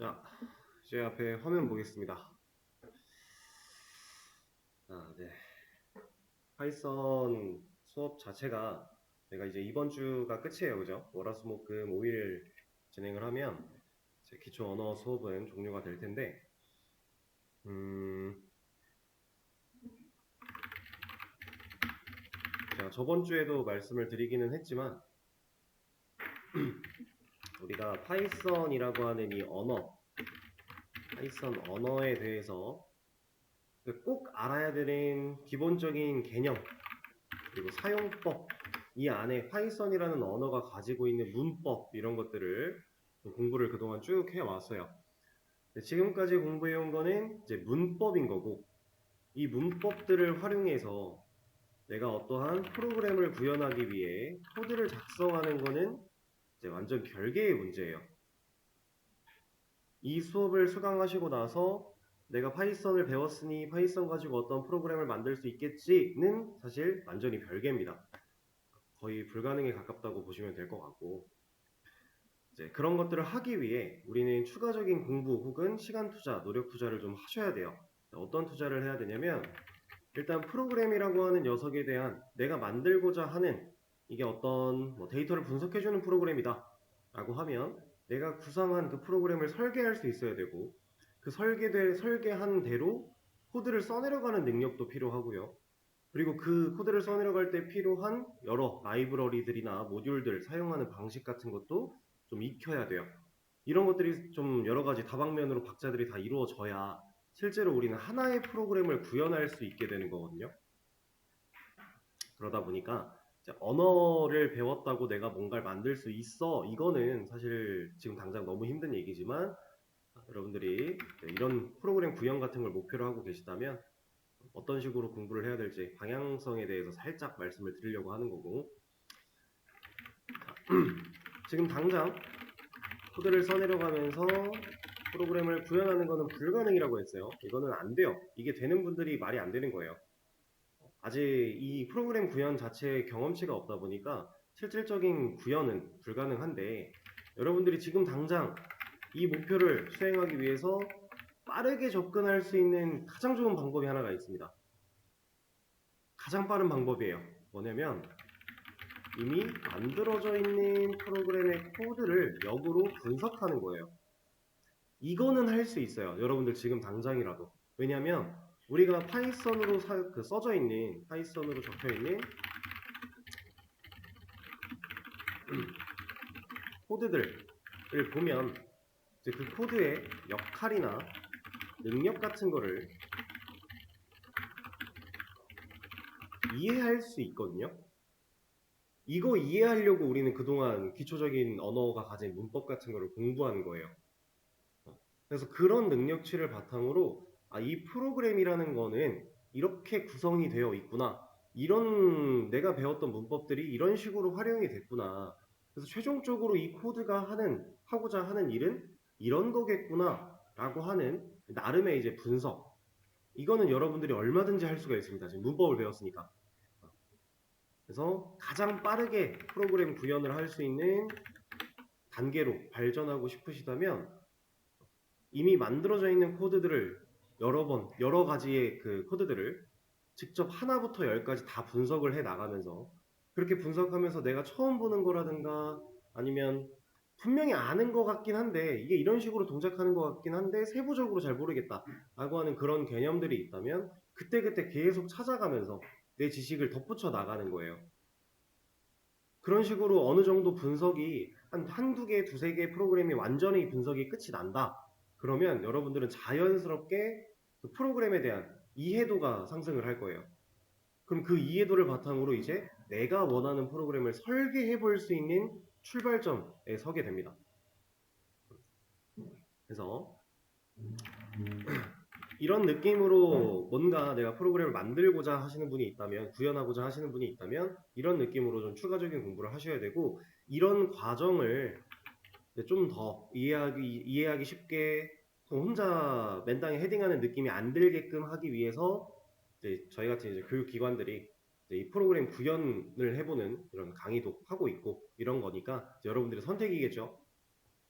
자, 제 앞에 화면 보겠습니다. 네. 파이썬 수업 자체가 내가 이제 이번 주가 끝이에요, 그죠? 월화수목금 5일 진행을 하면 제 기초 언어 수업은 종료가 될 텐데, 제가 저번 주에도 말씀을 드리기는 했지만, 우리가 파이썬이라고 하는 이 언어, 파이썬 언어에 대해서 꼭 알아야 되는 기본적인 개념, 그리고 사용법, 이 안에 파이썬이라는 언어가 가지고 있는 문법 이런 것들을 공부를 그동안 쭉 해왔어요. 지금까지 공부해온 거는 이제 문법인 거고, 이 문법들을 활용해서 내가 어떠한 프로그램을 구현하기 위해 코드를 작성하는 거는 이제 완전 별개의 문제예요. 이 수업을 수강하시고 나서 내가 파이썬을 배웠으니 파이썬 가지고 어떤 프로그램을 만들 수 있겠지는 사실 완전히 별개입니다. 거의 불가능에 가깝다고 보시면 될 것 같고, 이제 그런 것들을 하기 위해 우리는 추가적인 공부 혹은 시간 투자, 노력 투자를 좀 하셔야 돼요. 어떤 투자를 해야 되냐면, 일단 프로그램이라고 하는 녀석에 대한 내가 만들고자 하는 이게 어떤 데이터를 분석해주는 프로그램이다 라고 하면 내가 구상한 그 프로그램을 설계할 수 있어야 되고, 그 설계한 대로 코드를 써내려가는 능력도 필요하고요. 그리고 그 코드를 써내려갈 때 필요한 여러 라이브러리들이나 모듈들 사용하는 방식 같은 것도 좀 익혀야 돼요. 이런 것들이 좀 여러 가지 다방면으로 박자들이 다 이루어져야 실제로 우리는 하나의 프로그램을 구현할 수 있게 되는 거거든요. 그러다 보니까 언어를 배웠다고 내가 뭔가를 만들 수 있어, 이거는 사실 지금 당장 너무 힘든 얘기지만, 여러분들이 이런 프로그램 구현 같은 걸 목표로 하고 계시다면 어떤 식으로 공부를 해야 될지 방향성에 대해서 살짝 말씀을 드리려고 하는 거고, 지금 당장 코드를 써내려가면서 프로그램을 구현하는 것은 불가능이라고 했어요. 이거는 안 돼요. 이게 되는 분들이 말이 안 되는 거예요. 아직 이 프로그램 구현 자체의 경험치가 없다 보니까 실질적인 구현은 불가능한데, 여러분들이 지금 당장 이 목표를 수행하기 위해서 빠르게 접근할 수 있는 가장 좋은 방법이 하나가 있습니다. 가장 빠른 방법이에요. 뭐냐면 이미 만들어져 있는 프로그램의 코드를 역으로 분석하는 거예요. 이거는 할 수 있어요. 여러분들 지금 당장이라도. 왜냐하면 우리가 파이썬으로 써져 있는, 파이썬으로 적혀 있는 코드들을 보면 이제 그 코드의 역할이나 능력 같은 거를 이해할 수 있거든요. 이거 이해하려고 우리는 그동안 기초적인 언어가 가진 문법 같은 거를 공부하는 거예요. 그래서 그런 능력치를 바탕으로 이 프로그램이라는 거는 이렇게 구성이 되어 있구나, 이런 내가 배웠던 문법들이 이런 식으로 활용이 됐구나, 그래서 최종적으로 이 코드가 하고자 하는 일은 이런 거겠구나 라고 하는 나름의 이제 분석, 이거는 여러분들이 얼마든지 할 수가 있습니다. 지금 문법을 배웠으니까. 그래서 가장 빠르게 프로그램 구현을 할 수 있는 단계로 발전하고 싶으시다면 이미 만들어져 있는 코드들을 여러 가지의 그 코드들을 직접 하나부터 열까지 다 분석을 해 나가면서, 그렇게 분석하면서 내가 처음 보는 거라든가 아니면 분명히 아는 것 같긴 한데 이게 이런 식으로 동작하는 것 같긴 한데 세부적으로 잘 모르겠다 라고 하는 그런 개념들이 있다면 그때그때 계속 찾아가면서 내 지식을 덧붙여 나가는 거예요. 그런 식으로 어느 정도 분석이 한두 개, 두세 개 프로그램이 완전히 분석이 끝이 난다. 그러면 여러분들은 자연스럽게 그 프로그램에 대한 이해도가 상승을 할 거예요. 그럼 그 이해도를 바탕으로 이제 내가 원하는 프로그램을 설계해 볼 수 있는 출발점에 서게 됩니다. 그래서 이런 느낌으로 뭔가 내가 프로그램을 만들고자 하시는 분이 있다면, 구현하고자 하시는 분이 있다면 이런 느낌으로 좀 추가적인 공부를 하셔야 되고, 이런 과정을 좀 더 이해하기 쉽게 혼자 맨땅에 헤딩하는 느낌이 안 들게끔 하기 위해서 이제 저희 같은 이제 교육기관들이 이제 이 프로그램 구현을 해보는 이런 강의도 하고 있고 이런 거니까 여러분들의 선택이겠죠.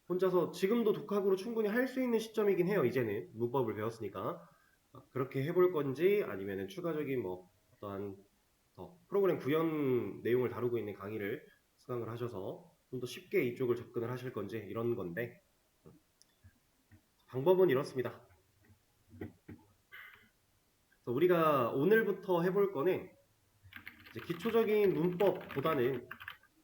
혼자서 지금도 독학으로 충분히 할 수 있는 시점이긴 해요. 이제는 문법을 배웠으니까. 그렇게 해볼 건지 아니면은 추가적인 뭐 어떠한 더 프로그램 구현 내용을 다루고 있는 강의를 수강을 하셔서 좀 더 쉽게 이쪽을 접근을 하실 건지 이런 건데, 방법은 이렇습니다. 그래서 우리가 오늘부터 해볼 거는 이제 기초적인 문법보다는,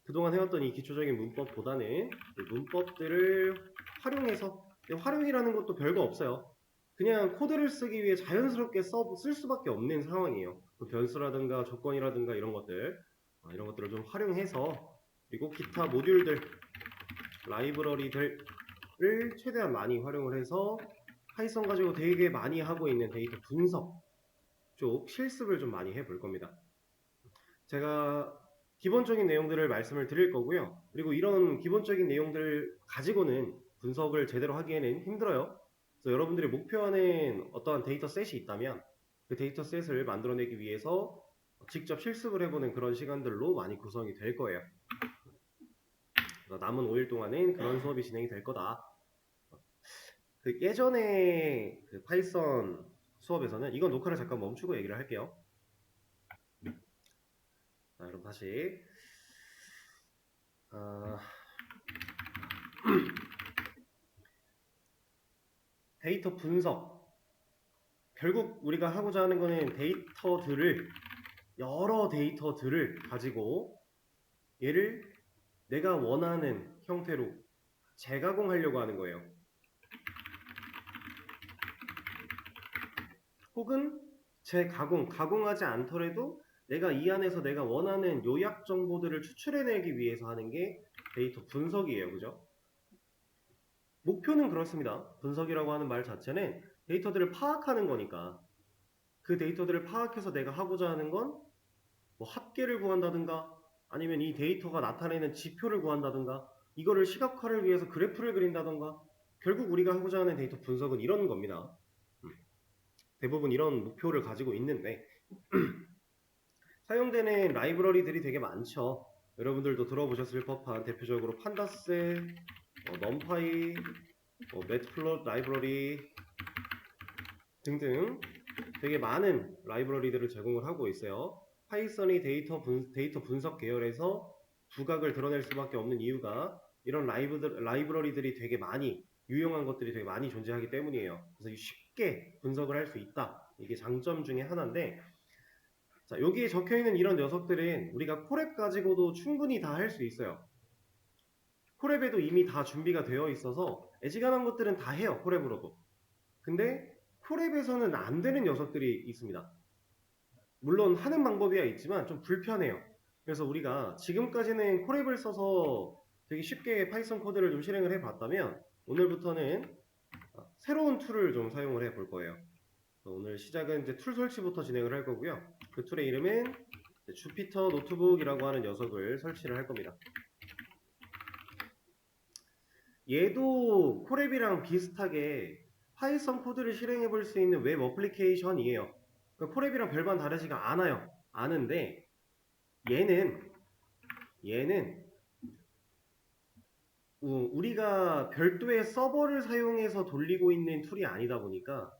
그동안 해왔던 이 기초적인 문법보다는 문법들을 활용해서, 활용이라는 것도 별거 없어요. 그냥 코드를 쓰기 위해 자연스럽게 쓸 수밖에 없는 상황이에요. 변수라든가 조건이라든가 이런 것들, 이런 것들을 좀 활용해서, 그리고 기타 모듈들, 라이브러리들을 최대한 많이 활용을 해서 파이썬 가지고 되게 많이 하고 있는 데이터 분석 쪽 실습을 좀 많이 해볼 겁니다. 제가 기본적인 내용들을 말씀을 드릴 거고요. 그리고 이런 기본적인 내용들을 가지고는 분석을 제대로 하기에는 힘들어요. 그래서 여러분들이 목표하는 어떠한 데이터셋이 있다면 그 데이터셋을 만들어내기 위해서 직접 실습을 해보는 그런 시간들로 많이 구성이 될 거예요. 그래서 남은 5일 동안은 그런 수업이 진행이 될 거다. 그 예전에 그 파이썬 수업에서는, 이건 녹화를 잠깐 멈추고 얘기를 할게요. 자, 그럼 다시 데이터 분석, 결국 우리가 하고자 하는 거는 여러 데이터들을 가지고 얘를 내가 원하는 형태로 재가공하려고 하는 거예요. 혹은 가공하지 않더라도 내가 이 안에서 내가 원하는 요약 정보들을 추출해내기 위해서 하는 게 데이터 분석이에요. 그죠? 목표는 그렇습니다. 분석이라고 하는 말 자체는 데이터들을 파악하는 거니까, 그 데이터들을 파악해서 내가 하고자 하는 건 뭐 합계를 구한다든가, 아니면 이 데이터가 나타내는 지표를 구한다든가, 이거를 시각화를 위해서 그래프를 그린다든가, 결국 우리가 하고자 하는 데이터 분석은 이런 겁니다. 대부분 이런 목표를 가지고 있는데 사용되는 라이브러리들이 되게 많죠. 여러분들도 들어보셨을 법한 대표적으로 판다스, 넘파이, 매트플롯 라이브러리 등등 되게 많은 라이브러리들을 제공을 하고 있어요. 파이썬이 데이터 분석 계열에서 두각을 드러낼 수밖에 없는 이유가 이런 라이브러리들이 되게 많이, 유용한 것들이 되게 많이 존재하기 때문이에요. 그래서 쉽게 분석을 할 수 있다. 이게 장점 중에 하나인데, 자, 여기에 적혀있는 이런 녀석들은 우리가 콜앱 가지고도 충분히 다 할 수 있어요. 콜앱에도 이미 다 준비가 되어 있어서 애지간한 것들은 다 해요. 콜앱으로도. 근데 콜앱에서는 안 되는 녀석들이 있습니다. 물론 하는 방법이야 있지만 좀 불편해요. 그래서 우리가 지금까지는 콜앱을 써서 되게 쉽게 파이썬 코드를 좀 실행을 해봤다면, 오늘부터는 새로운 툴을 좀 사용을 해볼 거예요. 오늘 시작은 이제 툴 설치부터 진행을 할 거고요. 그 툴의 이름은 주피터 노트북이라고 하는 녀석을 설치를 할 겁니다. 얘도 콜앱이랑 비슷하게 파이썬 코드를 실행해 볼 수 있는 웹 어플리케이션이에요. 그러니까 콜앱이랑 별반 다르지가 않아요. 아는데 얘는 우리가 별도의 서버를 사용해서 돌리고 있는 툴이 아니다 보니까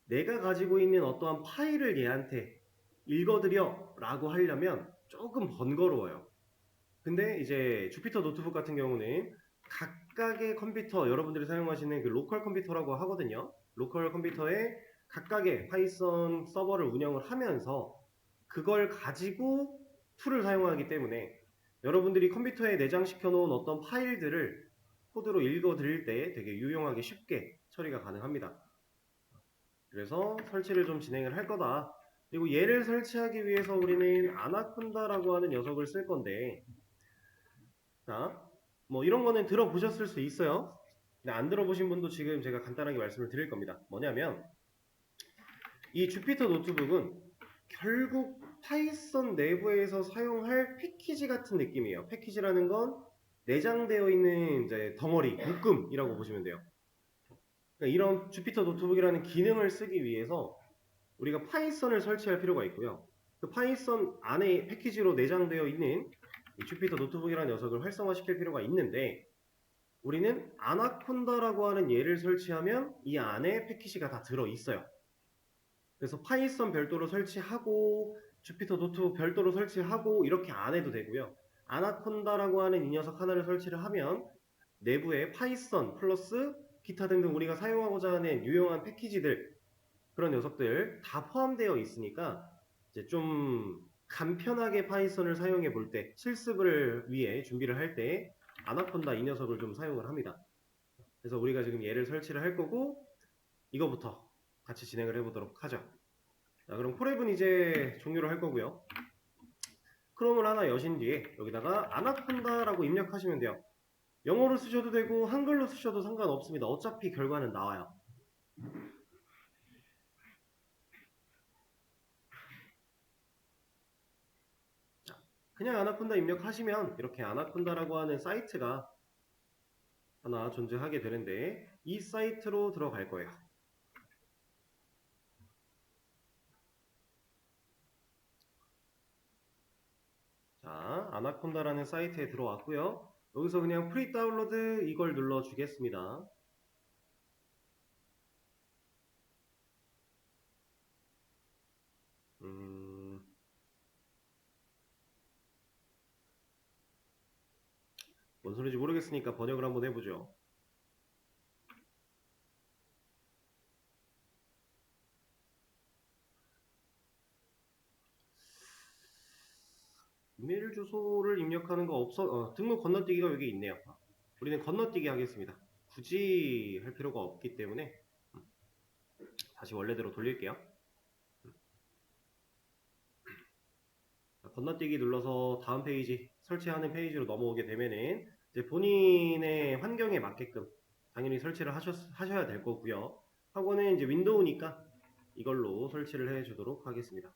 내가 가지고 있는 어떠한 파일을 얘한테 읽어드려 라고 하려면 조금 번거로워요. 근데 이제 주피터 노트북 같은 경우는 각각의 컴퓨터, 여러분들이 사용하시는 그 로컬 컴퓨터라고 하거든요. 로컬 컴퓨터에 각각의 파이썬 서버를 운영을 하면서 그걸 가지고 툴을 사용하기 때문에 여러분들이 컴퓨터에 내장시켜 놓은 어떤 파일들을 코드로 읽어 드릴 때 되게 유용하게 쉽게 처리가 가능합니다. 그래서 설치를 좀 진행을 할 거다. 그리고 얘를 설치하기 위해서 우리는 아나콘다라고 하는 녀석을 쓸 건데, 자, 뭐 이런 거는 들어보셨을 수 있어요. 근데 안 들어보신 분도 지금 제가 간단하게 말씀을 드릴 겁니다. 뭐냐면 이 주피터 노트북은 결국 파이썬 내부에서 사용할 패키지 같은 느낌이에요. 패키지라는 건 내장되어 있는 이제 덩어리, 묶음이라고 보시면 돼요. 그러니까 이런 주피터 노트북이라는 기능을 쓰기 위해서 우리가 파이썬을 설치할 필요가 있고요. 그 파이썬 안에 패키지로 내장되어 있는 이 주피터 노트북이라는 녀석을 활성화시킬 필요가 있는데, 우리는 아나콘다라고 하는 얘를 설치하면 이 안에 패키지가 다 들어있어요. 그래서 파이썬 별도로 설치하고 주피터 노트 별도로 설치하고 이렇게 안 해도 되고요. 아나콘다라고 하는 이 녀석 하나를 설치를 하면 내부에 파이썬 플러스 기타 등등 우리가 사용하고자 하는 유용한 패키지들 그런 녀석들 다 포함되어 있으니까 이제 좀 간편하게 파이썬을 사용해 볼 때 실습을 위해 준비를 할 때 아나콘다 이 녀석을 좀 사용을 합니다. 그래서 우리가 지금 얘를 설치를 할 거고 이거부터 같이 진행을 해보도록 하죠. 자, 그럼 콜앱은 이제 종료를 할 거고요. 크롬을 하나 여신 뒤에 여기다가 아나콘다라고 입력하시면 돼요. 영어로 쓰셔도 되고 한글로 쓰셔도 상관없습니다. 어차피 결과는 나와요. 자, 그냥 아나콘다 입력하시면 이렇게 아나콘다라고 하는 사이트가 하나 존재하게 되는데 이 사이트로 들어갈 거예요. 자, 아나콘다라는 사이트에 들어왔고요. 여기서 그냥 프리 다운로드 이걸 눌러 주겠습니다. 뭔 소리인지 모르겠으니까 번역을 한번 해보죠. 이메일 주소를 입력하는 거 등록 건너뛰기가 여기 있네요. 우리는 건너뛰기 하겠습니다. 굳이 할 필요가 없기 때문에 다시 원래대로 돌릴게요. 건너뛰기 눌러서 다음 페이지 설치하는 페이지로 넘어오게 되면은 이제 본인의 환경에 맞게끔 당연히 설치를 하셔야 될 거고요. 하고는 이제 윈도우니까 이걸로 설치를 해주도록 하겠습니다.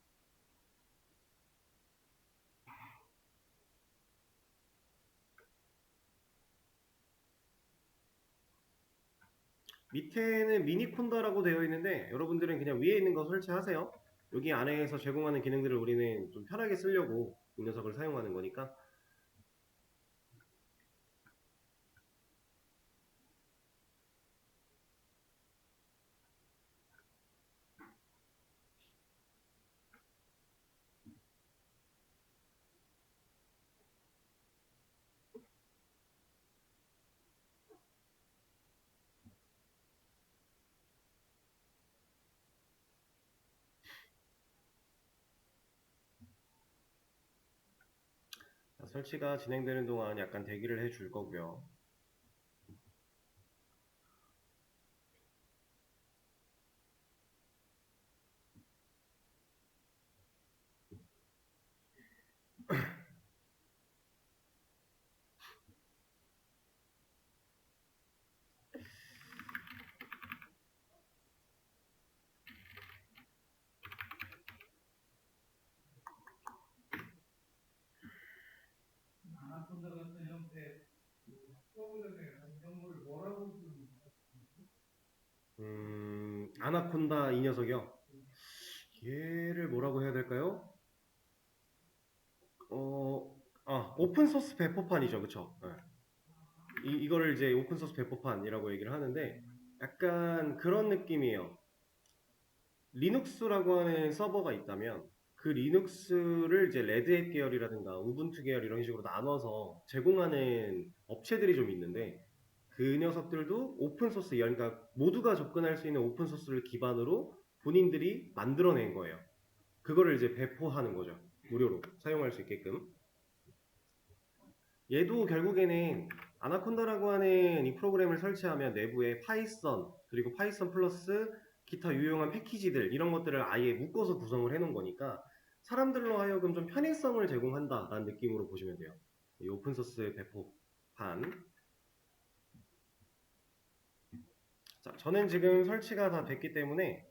밑에는 미니콘다라고 되어 있는데 여러분들은 그냥 위에 있는 거 설치하세요. 여기 안에서 제공하는 기능들을 우리는 좀 편하게 쓰려고 이 녀석을 사용하는 거니까. 자, 설치가 진행되는 동안 약간 대기를 해 줄 거고요. 아나콘다 같은 형태 프로그램에 이런 걸 뭐라고 부르는 아나콘다 이 녀석이요. 얘를 뭐라고 해야 될까요? 오픈소스 배포판이죠. 그쵸? 네. 이거를 이제 오픈소스 배포판이라고 얘기를 하는데 약간 그런 느낌이에요. 리눅스라고 하는 서버가 있다면 그 리눅스를 이제 레드햇 계열이라든가 우분투 계열 이런 식으로 나눠서 제공하는 업체들이 좀 있는데 그 녀석들도 오픈소스, 그러니까 모두가 접근할 수 있는 오픈소스를 기반으로 본인들이 만들어낸 거예요. 그거를 이제 배포하는 거죠. 무료로 사용할 수 있게끔. 얘도 결국에는 아나콘다라고 하는 이 프로그램을 설치하면 내부에 파이썬 그리고 파이썬 플러스 기타 유용한 패키지들 이런 것들을 아예 묶어서 구성을 해놓은 거니까 사람들로 하여금 좀 편의성을 제공한다라는 느낌으로 보시면 돼요. 이 오픈소스 배포판. 자, 저는 지금 설치가 다 됐기 때문에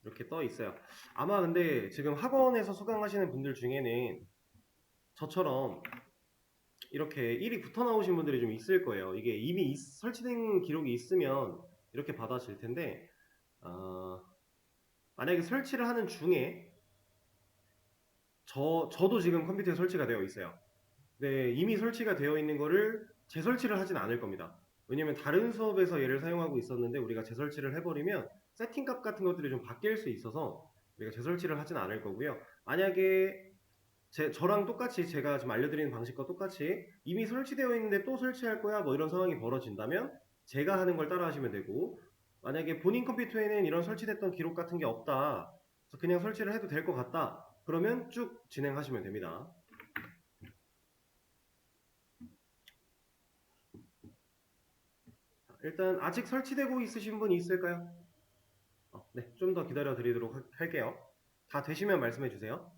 이렇게 떠 있어요. 아마 근데 지금 학원에서 수강하시는 분들 중에는 저처럼 이렇게 1이 붙어 나오신 분들이 좀 있을 거예요. 이게 이미 설치된 기록이 있으면 이렇게 받아질 텐데, 만약에 설치를 하는 중에, 저도 지금 컴퓨터에 설치가 되어 있어요. 근데 이미 설치가 되어 있는 거를 재설치를 하진 않을 겁니다. 왜냐면 다른 수업에서 얘를 사용하고 있었는데 우리가 재설치를 해버리면 세팅값 같은 것들이 좀 바뀔 수 있어서 우리가 재설치를 하진 않을 거고요. 만약에 저랑 똑같이 제가 지금 알려드리는 방식과 똑같이 이미 설치되어 있는데 또 설치할 거야 뭐 이런 상황이 벌어진다면 제가 하는 걸 따라 하시면 되고, 만약에 본인 컴퓨터에는 이런 설치됐던 기록 같은 게 없다, 그래서 그냥 설치를 해도 될 것 같다, 그러면 쭉 진행하시면 됩니다. 일단 아직 설치되고 있으신 분이 있을까요? 네, 좀 더 기다려 드리도록 할게요. 다 되시면 말씀해 주세요.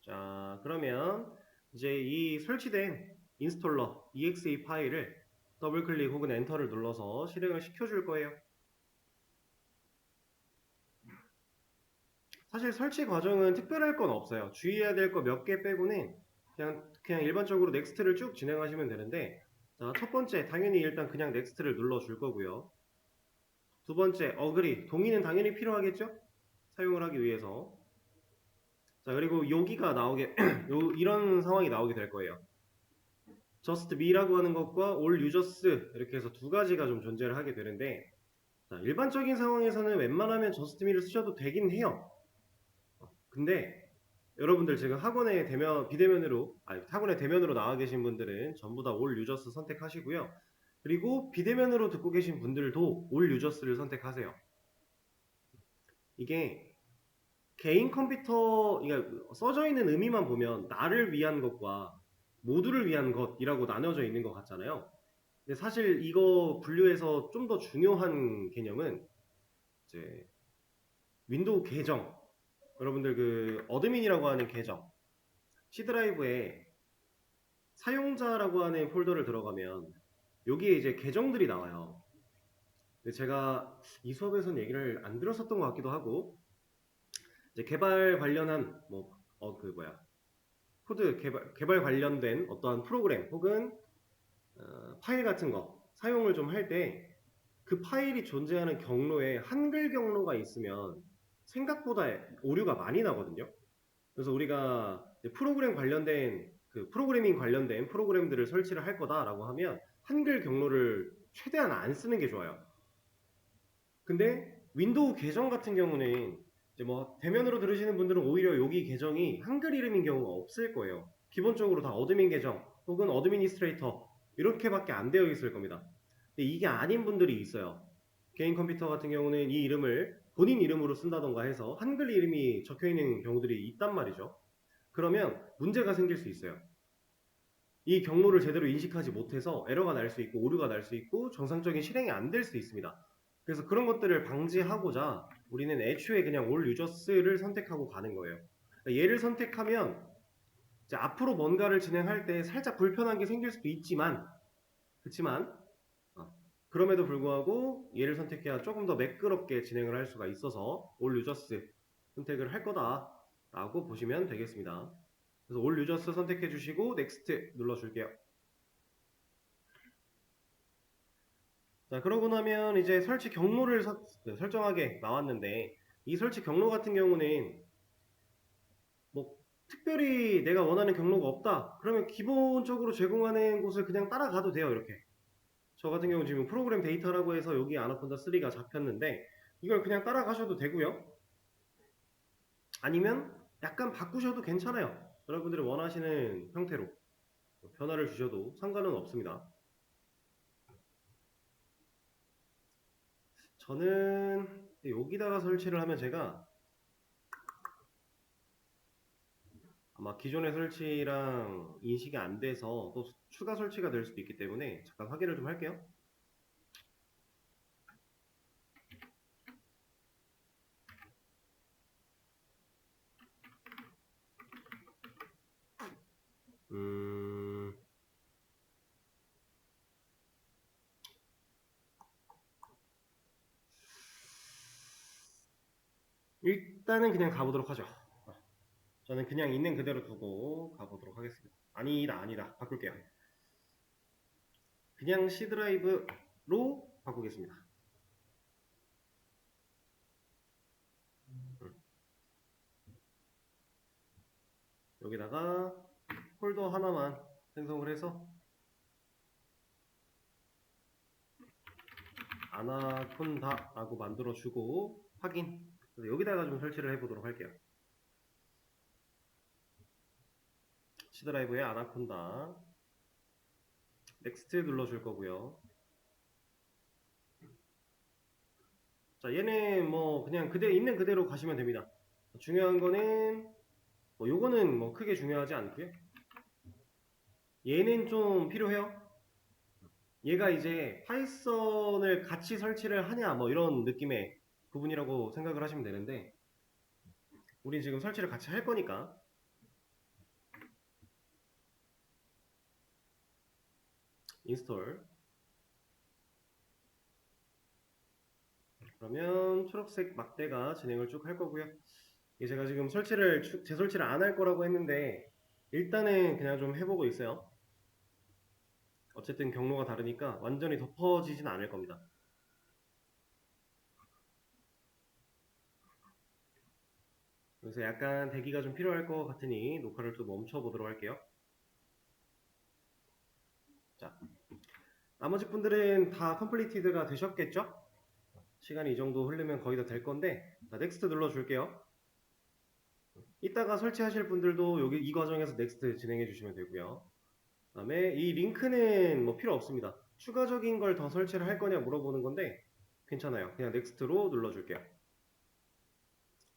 자, 그러면 이제 이 설치된 인스톨러 exe 파일을 더블 클릭 혹은 엔터를 눌러서 실행을 시켜줄 거예요. 사실 설치 과정은 특별할 건 없어요. 주의해야 될 거 몇 개 빼고는 그냥 일반적으로 넥스트를 쭉 진행하시면 되는데, 자, 첫 번째 당연히 일단 그냥 넥스트를 눌러줄 거고요. 두 번째 어그리, 동의는 당연히 필요하겠죠? 사용을 하기 위해서. 자, 그리고 여기가 나오게 이런 상황이 나오게 될 거예요. just me라고 하는 것과 all users 이렇게 해서 두 가지가 좀 존재를 하게 되는데, 자, 일반적인 상황에서는 웬만하면 just me를 쓰셔도 되긴 해요. 근데 여러분들 지금 학원에 대면으로 나와 계신 분들은 전부 다 all users 선택하시고요. 그리고 비대면으로 듣고 계신 분들도 all users를 선택하세요. 이게 개인 컴퓨터, 그러니까 써져 있는 의미만 보면 나를 위한 것과 모두를 위한 것이라고 나눠져 있는 것 같잖아요. 근데 사실 이거 분류해서 좀 더 중요한 개념은 이제 윈도우 계정, 여러분들 그 어드민이라고 하는 계정, C 드라이브에 사용자라고 하는 폴더를 들어가면 여기에 이제 계정들이 나와요. 근데 제가 이 수업에서는 얘기를 안 들었었던 것 같기도 하고, 이제 개발 관련한 코드 개발 관련된 어떠한 프로그램 혹은 파일 같은 거 사용을 좀 할 때 그 파일이 존재하는 경로에 한글 경로가 있으면 생각보다 오류가 많이 나거든요. 그래서 우리가 프로그래밍 관련된 프로그램들을 설치를 할 거다라고 하면 한글 경로를 최대한 안 쓰는 게 좋아요. 근데 윈도우 계정 같은 경우는 이제 뭐 대면으로 들으시는 분들은 오히려 여기 계정이 한글 이름인 경우가 없을 거예요. 기본적으로 다 어드민 계정 혹은 어드미니스트레이터 이렇게밖에 안 되어 있을 겁니다. 근데 이게 아닌 분들이 있어요. 개인 컴퓨터 같은 경우는 이 이름을 본인 이름으로 쓴다던가 해서 한글 이름이 적혀 있는 경우들이 있단 말이죠. 그러면 문제가 생길 수 있어요. 이 경로를 제대로 인식하지 못해서 에러가 날 수 있고 오류가 날 수 있고 정상적인 실행이 안 될 수 있습니다. 그래서 그런 것들을 방지하고자 우리는 애초에 그냥 all users를 선택하고 가는 거예요. 그러니까 얘를 선택하면 이제 앞으로 뭔가를 진행할 때 살짝 불편한 게 생길 수도 있지만, 그렇지만 그럼에도 불구하고 얘를 선택해야 조금 더 매끄럽게 진행을 할 수가 있어서 all users 선택을 할 거다라고 보시면 되겠습니다. 그래서 all users 선택해 주시고 next 눌러줄게요. 자, 그러고 나면 이제 설치 경로를 설정하게 나왔는데, 이 설치 경로 같은 경우는 뭐 특별히 내가 원하는 경로가 없다 그러면 기본적으로 제공하는 곳을 그냥 따라가도 돼요. 이렇게 저 같은 경우 지금 프로그램 데이터라고 해서 여기 아나콘다 3가 잡혔는데 이걸 그냥 따라가셔도 되고요. 아니면 약간 바꾸셔도 괜찮아요. 여러분들이 원하시는 형태로 변화를 주셔도 상관은 없습니다. 저는 여기다가 설치를 하면 제가 아마 기존의 설치랑 인식이 안 돼서 또 추가 설치가 될 수도 있기 때문에 잠깐 확인을 좀 할게요. 일단은 그냥 가보도록 하죠. 저는 그냥 있는 그대로 두고 가보도록 하겠습니다. 아니다. 바꿀게요. 그냥 C 드라이브로 바꾸겠습니다. 여기다가 폴더 하나만 생성을 해서 아나콘다라고 만들어주고 확인. 그래서 여기다가 좀 설치를 해보도록 할게요. C 드라이브에 아나콘다 넥스트 눌러줄 거고요. 자, 얘는 뭐 그냥 있는 그대로 가시면 됩니다. 중요한 거는 뭐 요거는 뭐 크게 중요하지 않고요. 얘는 좀 필요해요. 얘가 이제 파이썬을 같이 설치를 하냐 뭐 이런 느낌의 부분이라고 생각을 하시면 되는데, 우린 지금 설치를 같이 할 거니까 인스톨. 그러면 초록색 막대가 진행을 쭉 할 거고요. 이게 제가 지금 재설치를 안 할 거라고 했는데 일단은 그냥 좀 해보고 있어요. 어쨌든 경로가 다르니까 완전히 덮어지진 않을 겁니다. 그래서 약간 대기가 좀 필요할 것 같으니 녹화를 또 멈춰 보도록 할게요. 자, 나머지 분들은 다 컴플리티드가 되셨겠죠? 시간이 이 정도 흐르면 거의 다 될 건데, 자, 넥스트 눌러줄게요. 이따가 설치하실 분들도 여기 이 과정에서 넥스트 진행해 주시면 되고요. 그 다음에 이 링크는 뭐 필요 없습니다. 추가적인 걸 더 설치를 할 거냐 물어보는 건데 괜찮아요. 그냥 넥스트로 눌러줄게요.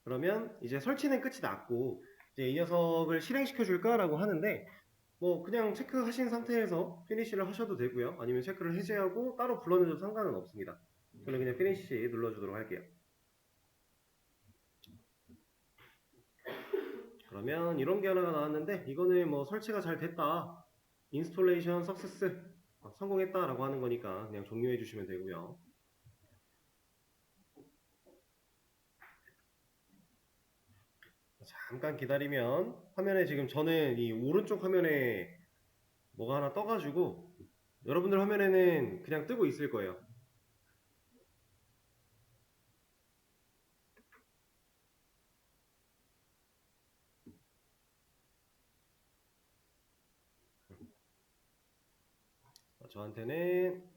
그러면 이제 설치는 끝이 났고 이제 이 녀석을 실행시켜 줄까 라고 하는데, 뭐 그냥 체크하신 상태에서 피니시를 하셔도 되고요. 아니면 체크를 해제하고 따로 불러내도 상관은 없습니다. 저는 그냥 피니시 눌러주도록 할게요. 그러면 이런 게 하나가 나왔는데, 이거는 뭐 설치가 잘 됐다, 인스톨레이션 석세스, 성공했다 라고 하는 거니까 그냥 종료해 주시면 되고요. 잠깐 기다리면 화면에, 지금 저는 이 오른쪽 화면에 뭐가 하나 떠가지고 여러분들 화면에는 그냥 뜨고 있을 거예요. 저한테는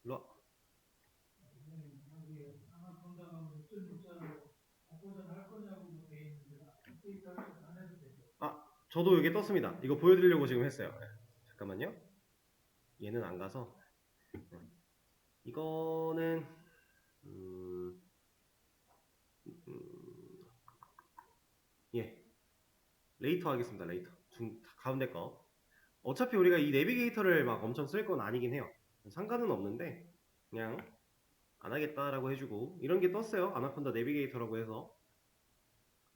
일로 와. 여기 아나콘다가 무슨 문자로 바꿔서 할 거냐고 돼 있는데 데이터를 안 해도 되죠. 저도 이게 떴습니다. 이거 보여드리려고 지금 했어요. 잠깐만요. 얘는 안 가서, 이거는 예, 레이터 하겠습니다. 레이터 가운데 거. 어차피 우리가 이 내비게이터를 막 엄청 쓸 건 아니긴 해요. 상관은 없는데 그냥 안 하겠다라고 해주고, 이런 게 떴어요. 아나콘다 내비게이터라고 해서.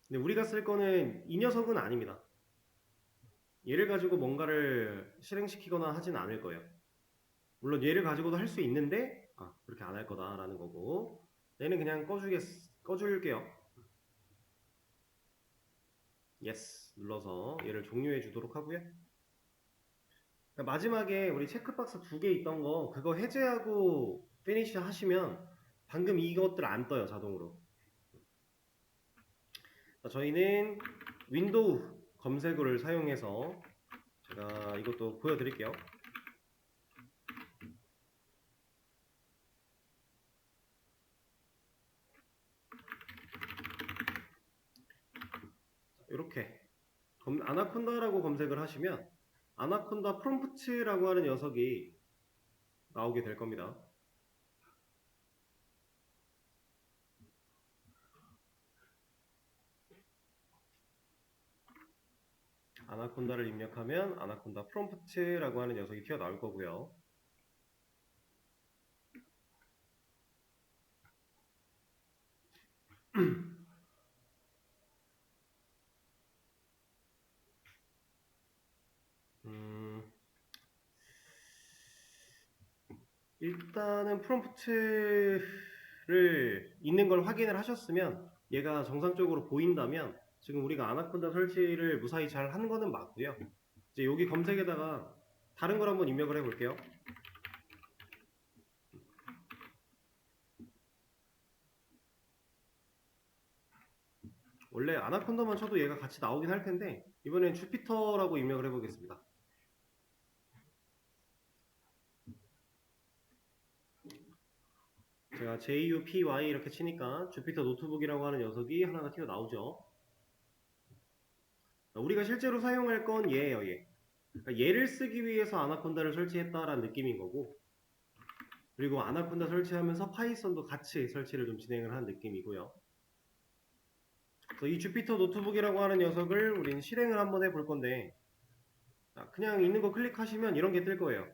근데 우리가 쓸 거는 이 녀석은 아닙니다. 얘를 가지고 뭔가를 실행시키거나 하진 않을 거예요. 물론 얘를 가지고도 할 수 있는데 그렇게 안 할 거다라는 거고, 얘는 그냥 꺼줄게요. yes 눌러서 얘를 종료해 주도록 하고요. 그러니까 마지막에 우리 체크박스 2개 있던 거, 그거 해제하고 피니시 하시면 방금 이것들 안 떠요, 자동으로. 자, 저희는 윈도우 검색어를 사용해서 제가 이것도 보여드릴게요. 이렇게 아나콘다라고 검색을 하시면 아나콘다 프롬프트라고 하는 녀석이 나오게 될 겁니다. 아나콘다를 입력하면 아나콘다 프롬프트라고 하는 녀석이 튀어나올 거고요. 일단은 프롬프트를 있는 걸 확인을 하셨으면, 얘가 정상적으로 보인다면 지금 우리가 아나콘다 설치를 무사히 잘 한 거는 맞고요. 이제 여기 검색에다가 다른 걸 한번 입력을 해볼게요. 원래 아나콘다만 쳐도 얘가 같이 나오긴 할 텐데 이번엔 주피터라고 입력을 해보겠습니다. 제가 JUPY 이렇게 치니까 주피터 노트북이라고 하는 녀석이 하나가 튀어나오죠. 우리가 실제로 사용할 건 얘예요, 얘. 그러니까 얘를 쓰기 위해서 아나콘다를 설치했다라는 느낌인 거고, 그리고 아나콘다 설치하면서 파이썬도 같이 설치를 좀 진행을 한 느낌이고요. 그래서 이 주피터 노트북이라고 하는 녀석을 우린 실행을 한번 해볼 건데, 그냥 있는 거 클릭하시면 이런 게 뜰 거예요.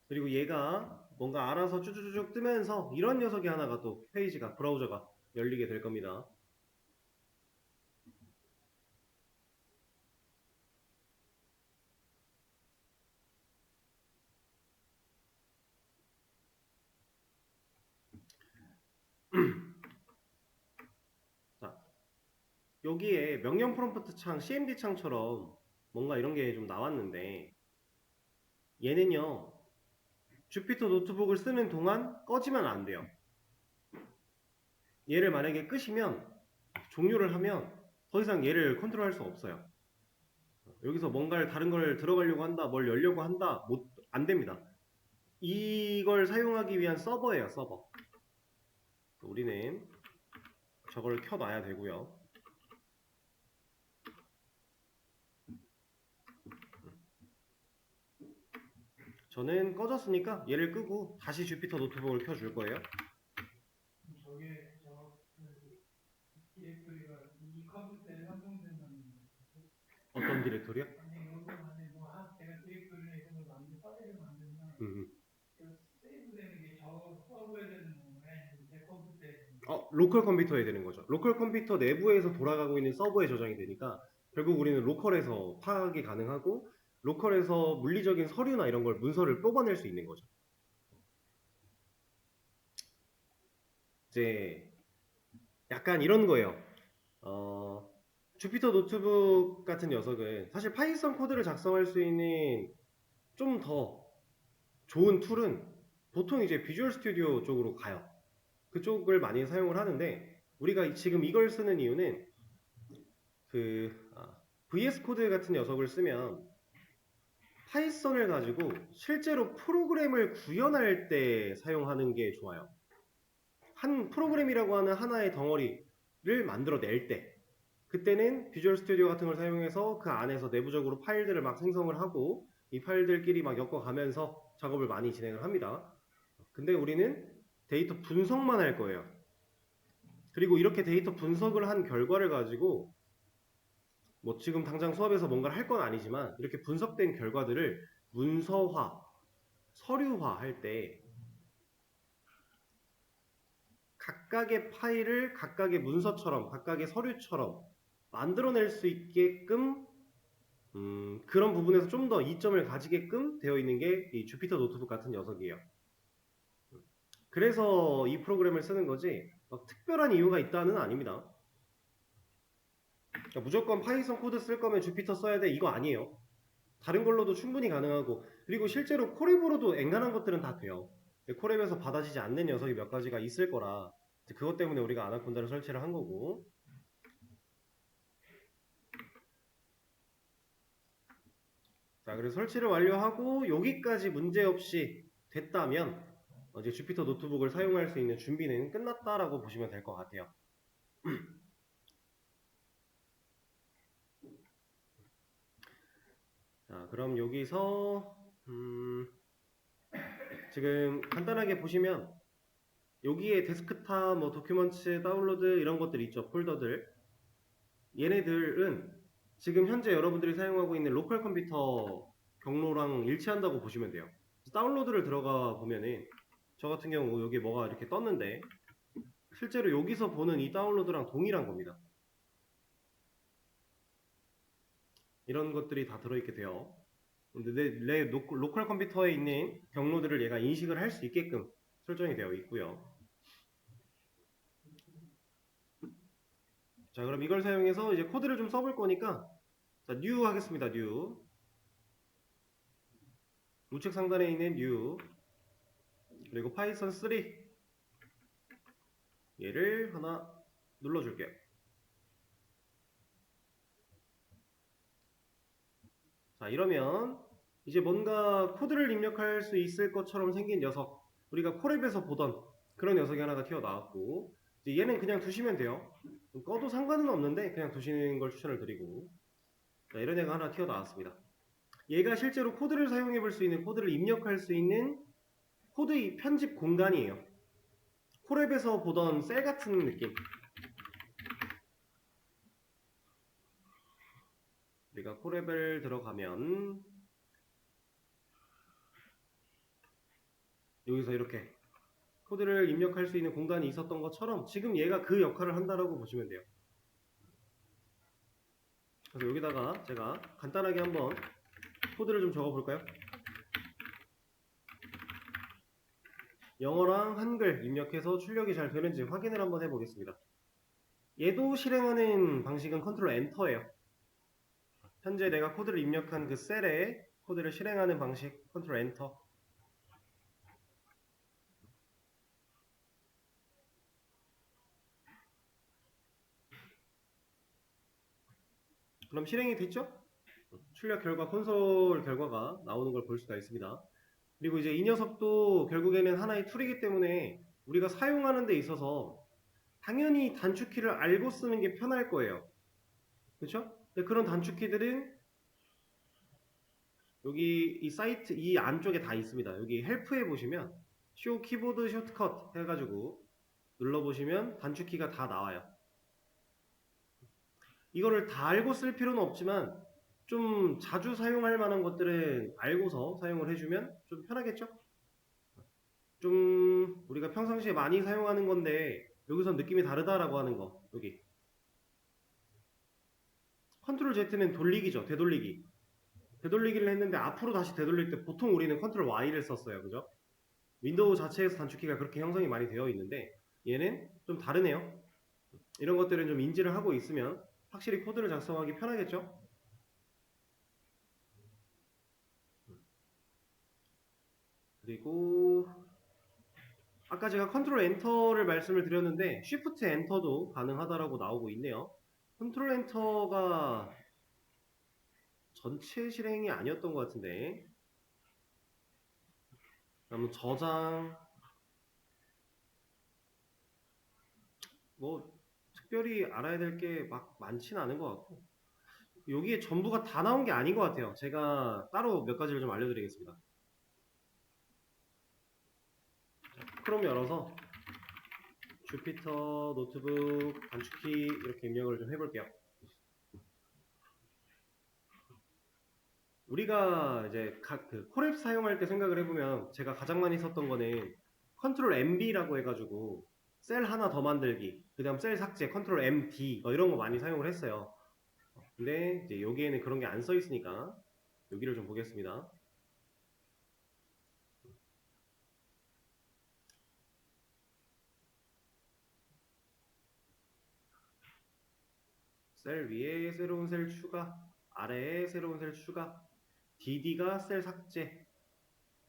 그리고 얘가 뭔가 알아서 쭈쭈쭈쭉 뜨면서 이런 녀석이 하나가 또 페이지가, 브라우저가 열리게 될 겁니다. 자, 여기에 명령 프롬프트 창, CMD 창처럼 뭔가 이런 게 좀 나왔는데, 얘는요, 주피터 노트북을 쓰는 동안 꺼지면 안 돼요. 얘를 만약에 끄시면, 종료를 하면 더 이상 얘를 컨트롤할 수 없어요. 여기서 뭔가를 다른 걸 들어가려고 한다, 뭘 열려고 한다, 안 됩니다. 이걸 사용하기 위한 서버예요, 서버. 우리는 저걸 켜놔야 되고요. 저는 꺼졌으니까 얘를 끄고 다시 주피터 노트북을 켜줄 거예요. 저게 그 디렉토리가 이 컴퓨터에 상성된다는 어떤 디렉토리요? 아니 여기 안에 제가 디렉토리 내에서 만든 파일을 만들면 그 세이브되는 게 저 서버에 되는 건가요? 제 컴퓨터에 되는 건가요? 로컬 컴퓨터에 되는 거죠. 로컬 컴퓨터 내부에서 돌아가고 있는 서버에 저장이 되니까 결국 우리는 로컬에서 파악이 가능하고 로컬에서 물리적인 서류나 이런 걸 문서를 뽑아낼 수 있는 거죠. 이제 약간 이런 거예요. 주피터 노트북 같은 녀석은 사실 파이썬 코드를 작성할 수 있는 좀 더 좋은 툴은 보통 이제 비주얼 스튜디오 쪽으로 가요. 그쪽을 많이 사용을 하는데 우리가 지금 이걸 쓰는 이유는 VS 코드 같은 녀석을 쓰면 파이썬을 가지고 실제로 프로그램을 구현할 때 사용하는 게 좋아요. 한 프로그램이라고 하는 하나의 덩어리를 만들어낼 때 그때는 비주얼 스튜디오 같은 걸 사용해서 그 안에서 내부적으로 파일들을 막 생성을 하고 이 파일들끼리 막 엮어가면서 작업을 많이 진행을 합니다. 근데 우리는 데이터 분석만 할 거예요. 그리고 이렇게 데이터 분석을 한 결과를 가지고 뭐 지금 당장 수업에서 뭔가를 할 건 아니지만 이렇게 분석된 결과들을 문서화, 서류화 할 때 각각의 파일을 각각의 문서처럼 각각의 서류처럼 만들어낼 수 있게끔 그런 부분에서 좀 더 이점을 가지게끔 되어 있는 게 이 주피터 노트북 같은 녀석이에요. 그래서 이 프로그램을 쓰는 거지 막 특별한 이유가 있다는 아닙니다. 그러니까 무조건 파이썬 코드 쓸 거면 주피터 써야 돼 이거 아니에요. 다른 걸로도 충분히 가능하고 그리고 실제로 콜앱으로도 엔간한 것들은 다 돼요. 콜앱에서 받아지지 않는 녀석이 몇 가지가 있을 거라 그것 때문에 우리가 아나콘다를 설치를 한 거고 자 그래서 설치를 완료하고 여기까지 문제없이 됐다면 이제 주피터 노트북을 사용할 수 있는 준비는 끝났다라고 보시면 될 것 같아요. 자 그럼 여기서 지금 간단하게 보시면 여기에 데스크탑, 뭐 도큐먼츠, 다운로드 이런 것들 있죠. 폴더들. 얘네들은 지금 현재 여러분들이 사용하고 있는 로컬 컴퓨터 경로랑 일치한다고 보시면 돼요. 다운로드를 들어가 보면은 저 같은 경우 여기 뭐가 이렇게 떴는데 실제로 여기서 보는 이 다운로드랑 동일한 겁니다. 이런 것들이 다 들어있게 돼요. 근데 내 로컬 컴퓨터에 있는 경로들을 얘가 인식을 할 수 있게끔 설정이 되어 있고요. 자, 그럼 이걸 사용해서 이제 코드를 좀 써볼 거니까 자, new 하겠습니다. new. 우측 상단에 있는 new. 그리고 파이썬 3. 얘를 하나 눌러줄게요. 자, 이러면 이제 뭔가 코드를 입력할 수 있을 것처럼 생긴 녀석, 우리가 콜앱에서 보던 그런 녀석이 하나가 튀어나왔고, 이제 얘는 그냥 두시면 돼요. 꺼도 상관은 없는데 그냥 두시는 걸 추천을 드리고, 자, 이런 애가 하나 튀어나왔습니다. 얘가 실제로 코드를 사용해 볼 수 있는, 코드를 입력할 수 있는 코드 편집 공간이에요. 콜앱에서 보던 셀 같은 느낌. 우리가 콜앱을 들어가면 여기서 이렇게 코드를 입력할 수 있는 공간이 있었던 것처럼 지금 얘가 그 역할을 한다라고 보시면 돼요. 그래서 여기다가 제가 간단하게 한번 코드를 좀 적어 볼까요? 영어랑 한글 입력해서 출력이 잘 되는지 확인을 한번 해보겠습니다. 얘도 실행하는 방식은 컨트롤 엔터예요. 현재 내가 코드를 입력한 그 셀에 코드를 실행하는 방식 컨트롤 엔터. 그럼 실행이 됐죠? 출력 결과, 콘솔 결과가 나오는 걸 볼 수가 있습니다. 그리고 이제 이 녀석도 결국에는 하나의 툴이기 때문에 우리가 사용하는 데 있어서 당연히 단축키를 알고 쓰는 게 편할 거예요. 그렇죠? 그런 단축키들은 여기 이 사이트 이 안쪽에 다 있습니다. 여기 헬프에 보시면 쇼 키보드 쇼트컷 해가지고 눌러보시면 단축키가 다 나와요. 이거를 다 알고 쓸 필요는 없지만 좀 자주 사용할 만한 것들은 알고서 사용을 해주면 좀 편하겠죠? 좀 우리가 평상시에 많이 사용하는 건데 여기선 느낌이 다르다라고 하는 거. 여기 컨트롤 Z는 돌리기죠. 되돌리기. 되돌리기를 했는데 앞으로 다시 되돌릴 때 보통 우리는 컨트롤 Y를 썼어요. 그죠? 윈도우 자체에서 단축키가 그렇게 형성이 많이 되어 있는데 얘는 좀 다르네요. 이런 것들은 좀 인지를 하고 있으면 확실히 코드를 작성하기 편하겠죠? 그리고 아까 제가 컨트롤 엔터를 말씀을 드렸는데 쉬프트 엔터도 가능하다라고 나오고 있네요. 컨트롤 엔터가 전체 실행이 아니었던 것 같은데 그러면 저장 뭐 특별히 알아야 될 게 막 많지는 않은 것 같고 여기에 전부가 다 나온 게 아닌 것 같아요. 제가 따로 몇 가지를 좀 알려드리겠습니다. 크롬 열어서 주피터 노트북 단축키 이렇게 입력을 좀 해볼게요. 우리가 이제 그 콜앱 사용할 때 생각을 해보면 제가 가장 많이 썼던 거는 컨트롤 MB라고 해가지고 셀 하나 더 만들기, 그 다음 셀 삭제, 컨트롤 MD 뭐 이런 거 많이 사용을 했어요. 근데 이제 여기에는 그런 게 안 써 있으니까 여기를 좀 보겠습니다. 셀 위에 새로운 셀 추가, 아래에 새로운 셀 추가, DD가 셀 삭제,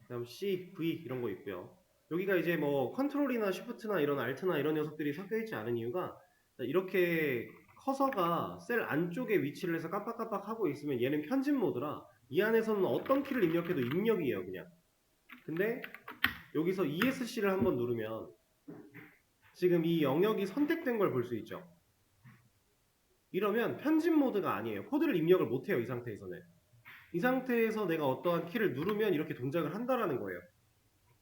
그 다음 C, V 이런 거 있고요. 여기가 이제 뭐 컨트롤이나 쉬프트나 이런 알트나 이런 녀석들이 섞여 있지 않은 이유가 이렇게 커서가 셀 안쪽에 위치를 해서 깜빡깜빡 하고 있으면 얘는 편집 모드라 이 안에서는 어떤 키를 입력해도 입력이에요 그냥. 근데 여기서 ESC를 한번 누르면 지금 이 영역이 선택된 걸 볼 수 있죠. 이러면 편집 모드가 아니에요. 코드를 입력을 못해요 이 상태에서는. 이 상태에서 내가 어떠한 키를 누르면 이렇게 동작을 한다라는 거예요.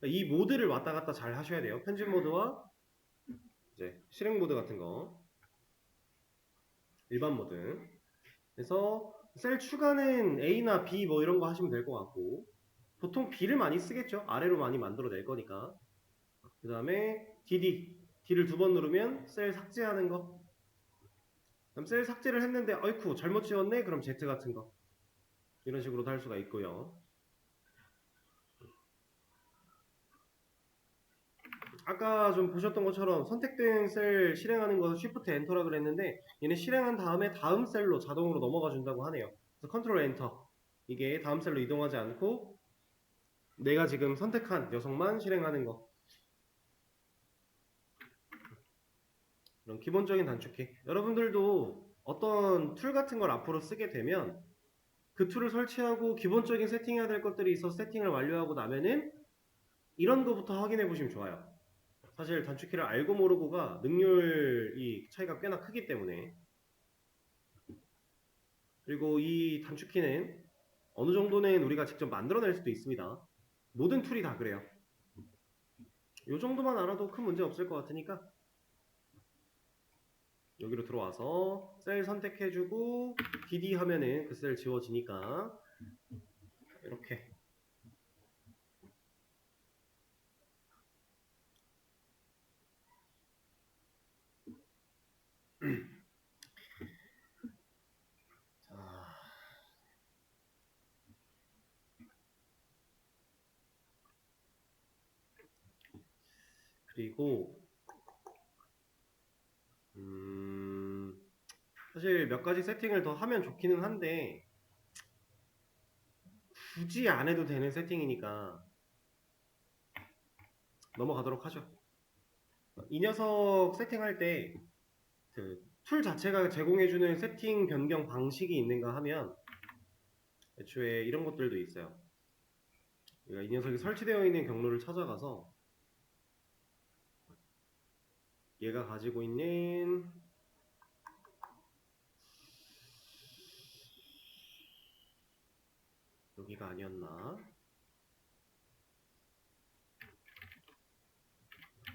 이 모드를 왔다 갔다 잘 하셔야 돼요. 편집 모드와 이제 실행 모드 같은 거, 일반 모드. 그래서 셀 추가는 A나 B 뭐 이런 거 하시면 될 것 같고, 보통 B를 많이 쓰겠죠. 아래로 많이 만들어낼 거니까. 그 다음에 D를 두 번 누르면 셀 삭제하는 거. 그럼 셀 삭제를 했는데, 어이쿠 잘못 지웠네? 그럼 Z 같은 거. 이런 식으로도 할 수가 있고요. 아까 좀 보셨던 것처럼 선택된 셀 실행하는 거 Shift 엔터라 그랬는데 얘는 실행한 다음에 다음 셀로 자동으로 넘어가 준다고 하네요. 그래서 컨트롤 엔터 이게 다음 셀로 이동하지 않고 내가 지금 선택한 녀석만 실행하는 거. 이런 기본적인 단축키. 여러분들도 어떤 툴 같은 걸 앞으로 쓰게 되면 그 툴을 설치하고 기본적인 세팅해야 될 것들이 있어서 세팅을 완료하고 나면은 이런 거부터 확인해 보시면 좋아요. 사실 단축키를 알고 모르고가 능률이 차이가 꽤나 크기 때문에. 그리고 이 단축키는 어느 정도는 우리가 직접 만들어낼 수도 있습니다. 모든 툴이 다 그래요. 이 정도만 알아도 큰 문제 없을 것 같으니까 여기로 들어와서 셀 선택해주고 DD 하면은 그 셀 지워지니까 이렇게 자, 그리고 사실 몇 가지 세팅을 더 하면 좋기는 한데 굳이 안 해도 되는 세팅이니까 넘어가도록 하죠. 이 녀석 세팅할 때 그 툴 자체가 제공해주는 세팅 변경 방식이 있는가 하면 애초에 이런 것들도 있어요. 우리가 이 녀석이 설치되어 있는 경로를 찾아가서 얘가 가지고 있는 여기가 아니었나?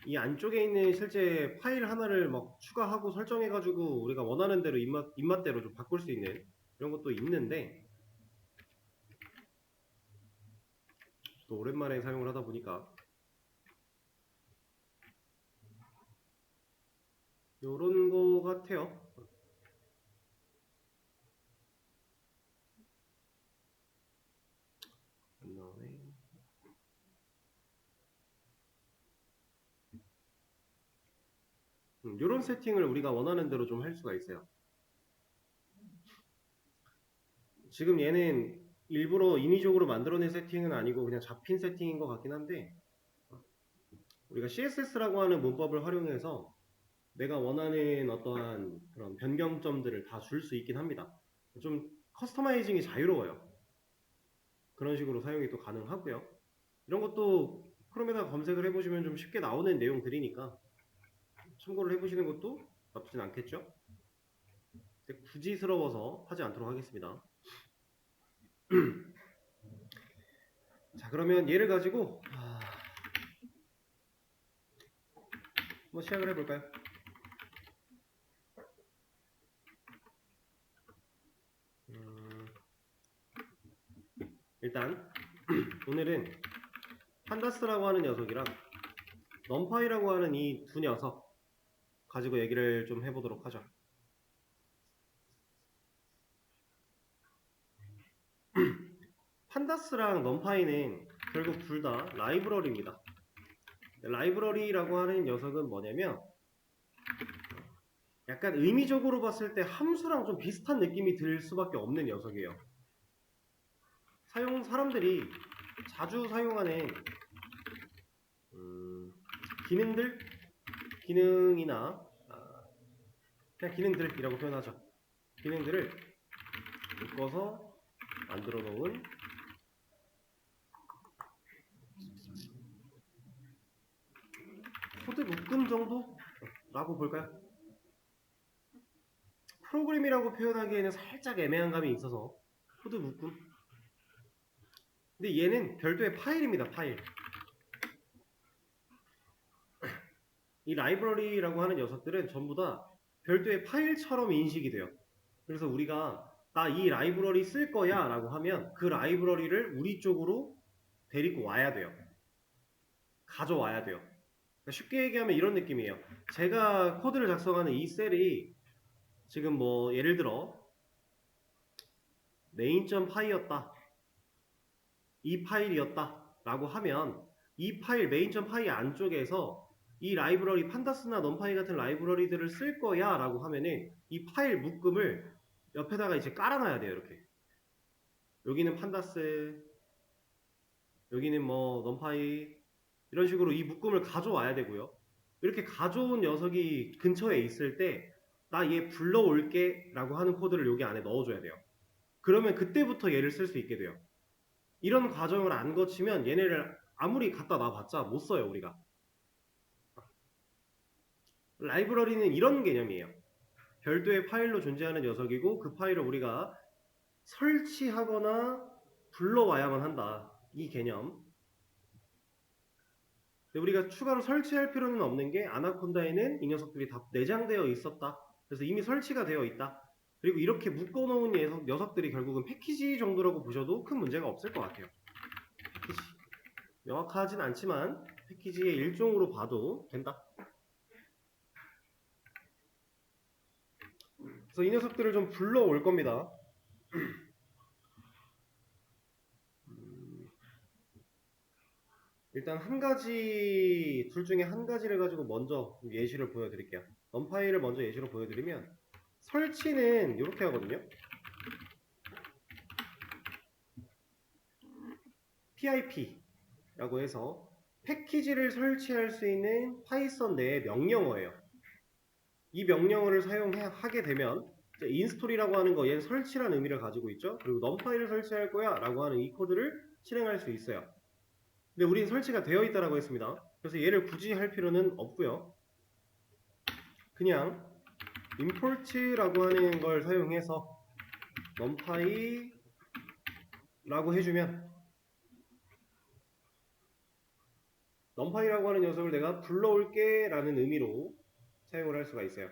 이 안쪽에 있는 실제 파일 하나를 막 추가하고 설정해가지고 우리가 원하는 대로 입맛대로 좀 바꿀 수 있는 이런 것도 있는데 또 오랜만에 사용을 하다 보니까 요런 거 같아요. 요런 세팅을 우리가 원하는 대로 좀 할 수가 있어요. 지금 얘는 일부러 인위적으로 만들어낸 세팅은 아니고 그냥 잡힌 세팅인 것 같긴 한데 우리가 CSS라고 하는 문법을 활용해서 내가 원하는 어떠한 그런 변경점들을 다 줄 수 있긴 합니다. 좀 커스터마이징이 자유로워요. 그런 식으로 사용이 또 가능하고요. 이런 것도 크롬에다 검색을 해보시면 좀 쉽게 나오는 내용들이니까 참고를 해보시는 것도 나쁘진 않겠죠? 근데 굳이스러워서 하지 않도록 하겠습니다. 자, 그러면 얘를 가지고 한번 시작을 해볼까요? 일단 오늘은 판다스라고 하는 녀석이랑 넘파이라고 하는 이 두 녀석 가지고 얘기를 좀 해보도록 하죠. 판다스랑 넘파이는 결국 둘 다 라이브러리입니다. 라이브러리라고 하는 녀석은 뭐냐면 약간 의미적으로 봤을 때 함수랑 좀 비슷한 느낌이 들 수밖에 없는 녀석이에요. 사람들이 자주 사용하는 기능이나 그냥 기능들이라고 표현하죠. 기능들을 묶어서 만들어 놓은 코드 묶음 정도라고 볼까요? 프로그램이라고 표현하기에는 살짝 애매한 감이 있어서 코드 묶음. 근데 얘는 별도의 파일입니다. 파일. 이 라이브러리라고 하는 녀석들은 전부 다 별도의 파일처럼 인식이 돼요. 그래서 우리가 나 이 라이브러리 쓸 거야 라고 하면 그 라이브러리를 우리 쪽으로 데리고 와야 돼요. 가져와야 돼요. 그러니까 쉽게 얘기하면 이런 느낌이에요. 제가 코드를 작성하는 이 셀이 지금 뭐 예를 들어 main.py였다. 이 파일이었다 라고 하면 이 파일 main.py 안쪽에서 이 라이브러리 판다스나 넘파이 같은 라이브러리들을 쓸 거야 라고 하면은 이 파일 묶음을 옆에다가 이제 깔아놔야 돼요. 이렇게 여기는 판다스, 여기는 뭐 넘파이 이런 식으로 이 묶음을 가져와야 되고요. 이렇게 가져온 녀석이 근처에 있을 때 나 얘 불러올게 라고 하는 코드를 여기 안에 넣어줘야 돼요. 그러면 그때부터 얘를 쓸 수 있게 돼요. 이런 과정을 안 거치면 얘네를 아무리 갖다 놔봤자 못 써요, 우리가. 라이브러리는 이런 개념이에요. 별도의 파일로 존재하는 녀석이고 그 파일을 우리가 설치하거나 불러와야만 한다. 이 개념. 근데 우리가 추가로 설치할 필요는 없는 게 아나콘다에는 이 녀석들이 다 내장되어 있었다. 그래서 이미 설치가 되어 있다. 그리고 이렇게 묶어놓은 녀석들이 결국은 패키지 정도라고 보셔도 큰 문제가 없을 것 같아요. 패키지. 명확하진 않지만 패키지의 일종으로 봐도 된다. 그래서 이 녀석들을 좀 불러올 겁니다. 일단 둘 중에 한 가지를 가지고 먼저 예시를 보여드릴게요. 넘파이를 먼저 예시로 보여드리면 설치는 이렇게 하거든요. PIP라고 해서 패키지를 설치할 수 있는 파이썬 내의 명령어예요. 이 명령어를 사용하게 되면 인스톨이라고 하는 거 얘는 설치라는 의미를 가지고 있죠. 그리고 넘파이를 설치할 거야 라고 하는 이 코드를 실행할 수 있어요. 근데 우리는 설치가 되어 있다라고 했습니다. 그래서 얘를 굳이 할 필요는 없고요. 그냥 import라고 하는 걸 사용해서 numpy라고 해주면 numpy라고 하는 녀석을 내가 불러올게 라는 의미로 사용을 할 수가 있어요.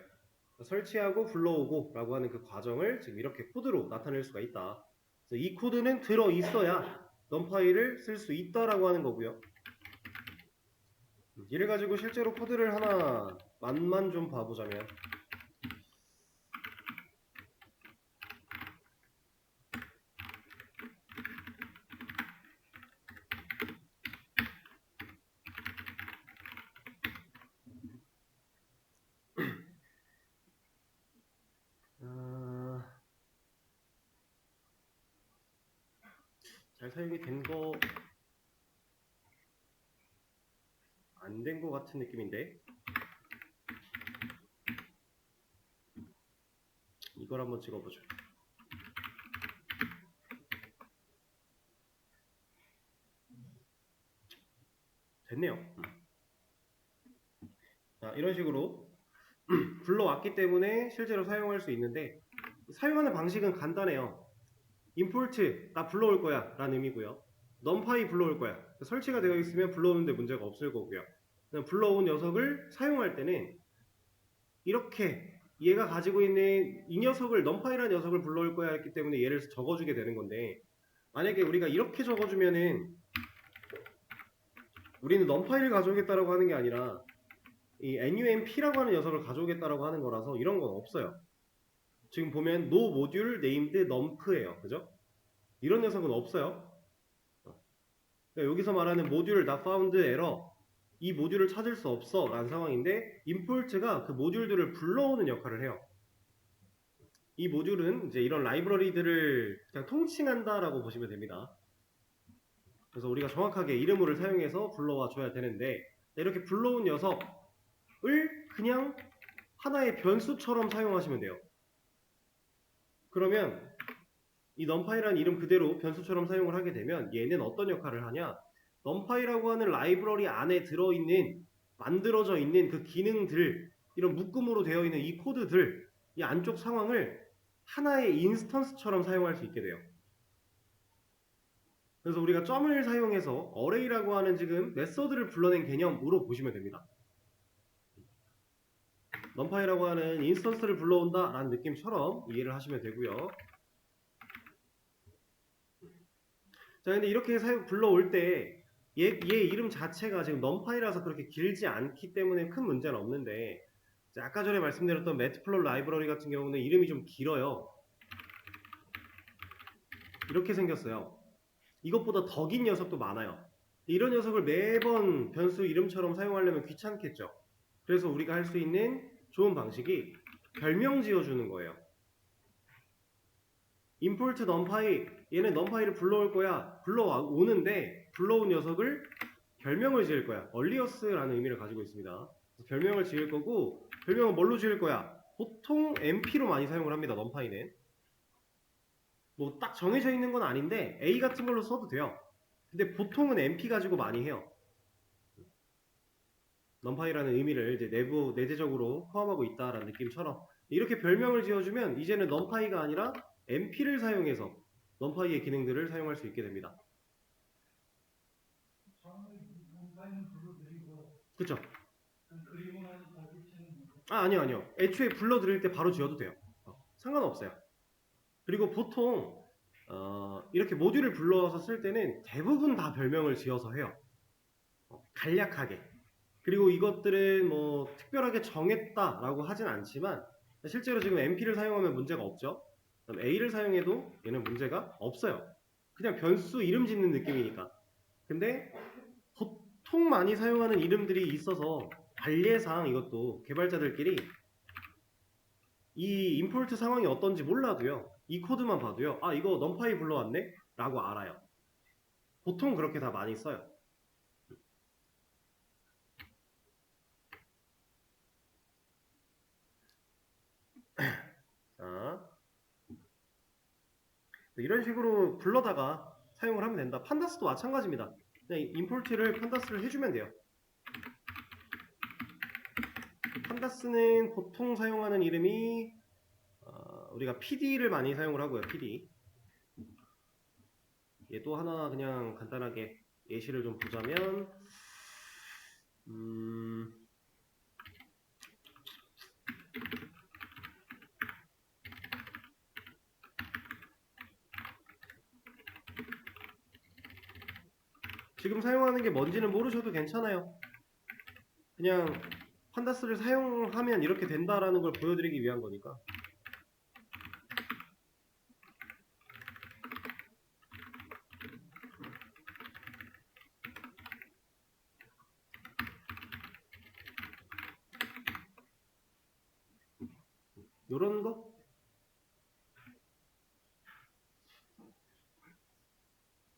설치하고 불러오고 라고 하는 그 과정을 지금 이렇게 코드로 나타낼 수가 있다. 그래서 이 코드는 들어있어야 numpy를 쓸 수 있다라고 하는 거고요. 이를 가지고 실제로 코드를 하나 만만 좀 봐보자면 잘 사용이 안 된 거 같은 느낌인데 이걸 한번 찍어보죠. 됐네요. 자, 이런 식으로 불러왔기 때문에 실제로 사용할 수 있는데 사용하는 방식은 간단해요. import 나 불러올 거야 라는 의미고요. numpy 불러올 거야. 설치가 되어 있으면 불러오는데 문제가 없을 거고요. 불러온 녀석을 사용할 때는 이렇게 얘가 가지고 있는 이 녀석을 numpy라는 녀석을 불러올 거야 했기 때문에 얘를 적어주게 되는 건데 만약에 우리가 이렇게 적어주면은 우리는 numpy를 가져오겠다라고 하는 게 아니라 이 nump라고 하는 녀석을 가져오겠다라고 하는 거라서 이런 건 없어요. 지금 보면 no module named nump예요. 그죠? 이런 녀석은 없어요. 그러니까 여기서 말하는 모듈 not found error 이 모듈을 찾을 수 없어 라는 상황인데 import가 그 모듈들을 불러오는 역할을 해요. 이 모듈은 이제 이런 라이브러리들을 그냥 통칭한다 라고 보시면 됩니다. 그래서 우리가 정확하게 이름을 사용해서 불러와 줘야 되는데 이렇게 불러온 녀석을 그냥 하나의 변수처럼 사용하시면 돼요. 그러면 이 numpy라는 이름 그대로 변수처럼 사용을 하게 되면 얘는 어떤 역할을 하냐? numpy라고 하는 라이브러리 안에 들어있는 만들어져 있는 그 기능들 이런 묶음으로 되어 있는 이 코드들 이 안쪽 상황을 하나의 인스턴스처럼 사용할 수 있게 돼요. 그래서 우리가 점을 사용해서 array라고 하는 지금 메서드를 불러낸 개념으로 보시면 됩니다. numpy라고 하는 인스턴스를 불러온다 라는 느낌처럼 이해를 하시면 되고요. 자, 근데 이렇게 불러올 때 얘 이름 자체가 지금 numpy라서 그렇게 길지 않기 때문에 큰 문제는 없는데 아까 전에 말씀드렸던 matplotlib 라이브러리 같은 경우는 이름이 좀 길어요. 이렇게 생겼어요. 이것보다 더 긴 녀석도 많아요. 이런 녀석을 매번 변수 이름처럼 사용하려면 귀찮겠죠. 그래서 우리가 할 수 있는 좋은 방식이 별명 지어주는 거예요. import numpy 얘는 numpy를 불러올 거야. 불러오는데 불러온 녀석을 별명을 지을 거야. earliest라는 의미를 가지고 있습니다. 별명을 지을 거고 별명은 뭘로 지을 거야? 보통mp로 많이 사용을 합니다. numpy는. 뭐 딱 정해져 있는 건 아닌데 A 같은 걸로 써도 돼요. 근데 보통은 NP 가지고 많이 해요. numpy라는 의미를 이제 내재적으로 포함하고 있다라는 느낌처럼 이렇게 별명을 지어주면 이제는 numpy가 아니라 NP를 사용해서 numpy의 기능들을 사용할 수 있게 됩니다. 처음에 불러드리고 그쵸? 그리고 나서 다시 치는 거죠. 아니요. 애초에 불러드릴 때 바로 지어도 돼요. 상관없어요. 그리고 보통 이렇게 모듈을 불러서 쓸 때는 대부분 다 별명을 지어서 해요. 간략하게. 그리고 이것들은 뭐 특별하게 정했다라고 하진 않지만 실제로 지금 NP를 사용하면 문제가 없죠. A를 사용해도 얘는 문제가 없어요. 그냥 변수 이름 짓는 느낌이니까. 근데 보통 많이 사용하는 이름들이 있어서 관례상 이것도 개발자들끼리 이 임포트 상황이 어떤지 몰라도요. 이 코드만 봐도요. 아 이거 numpy 불러왔네? 라고 알아요. 보통 그렇게 다 많이 써요. 자, 이런 식으로 불러다가 사용을 하면 된다. 판다스도 마찬가지입니다. 그냥 임포트를 판다스를 해주면 돼요. 판다스는 보통 사용하는 이름이 우리가 PD를 많이 사용을 하고요. PD. 얘도 하나 그냥 간단하게 예시를 좀 보자면 지금 사용하는 게 뭔지는 모르셔도 괜찮아요. 그냥 판다스를 사용하면 이렇게 된다라는 걸 보여드리기 위한 거니까. 요런 거?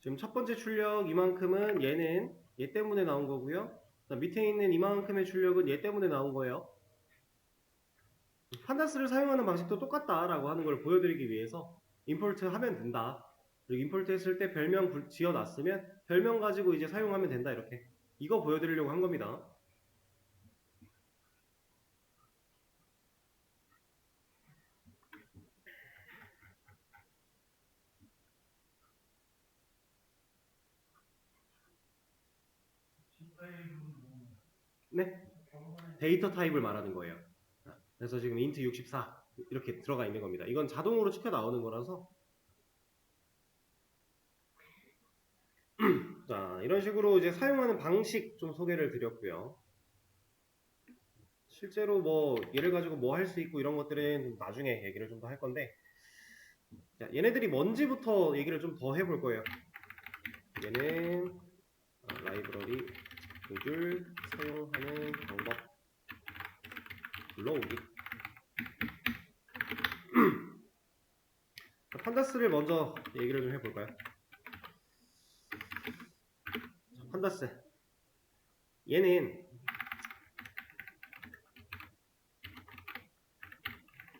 지금 첫 번째 출력 이만큼은 얘는 얘 때문에 나온 거고요. 밑에 있는 이만큼의 출력은 얘 때문에 나온 거예요. 판다스를 사용하는 방식도 똑같다라고 하는 걸 보여드리기 위해서 임포트 하면 된다. 그리고 임포트 했을 때 별명 지어놨으면 별명 가지고 이제 사용하면 된다 이렇게. 이거 보여드리려고 한 겁니다. 네? 데이터 타입을 말하는 거예요. 그래서 지금 int 64 이렇게 들어가 있는 겁니다. 이건 자동으로 찍혀 나오는 거라서 자 이런 식으로 이제 사용하는 방식 좀 소개를 드렸고요. 실제로 뭐 얘를 가지고 뭐 할 수 있고 이런 것들은 나중에 얘기를 좀 더 할 건데 자, 얘네들이 뭔지부터 얘기를 좀 더 해볼 거예요. 얘는 라이브러리 모듈 사용하는 방법 불러오기. 판다스를 먼저 얘기를 좀 해볼까요? 판다스 얘는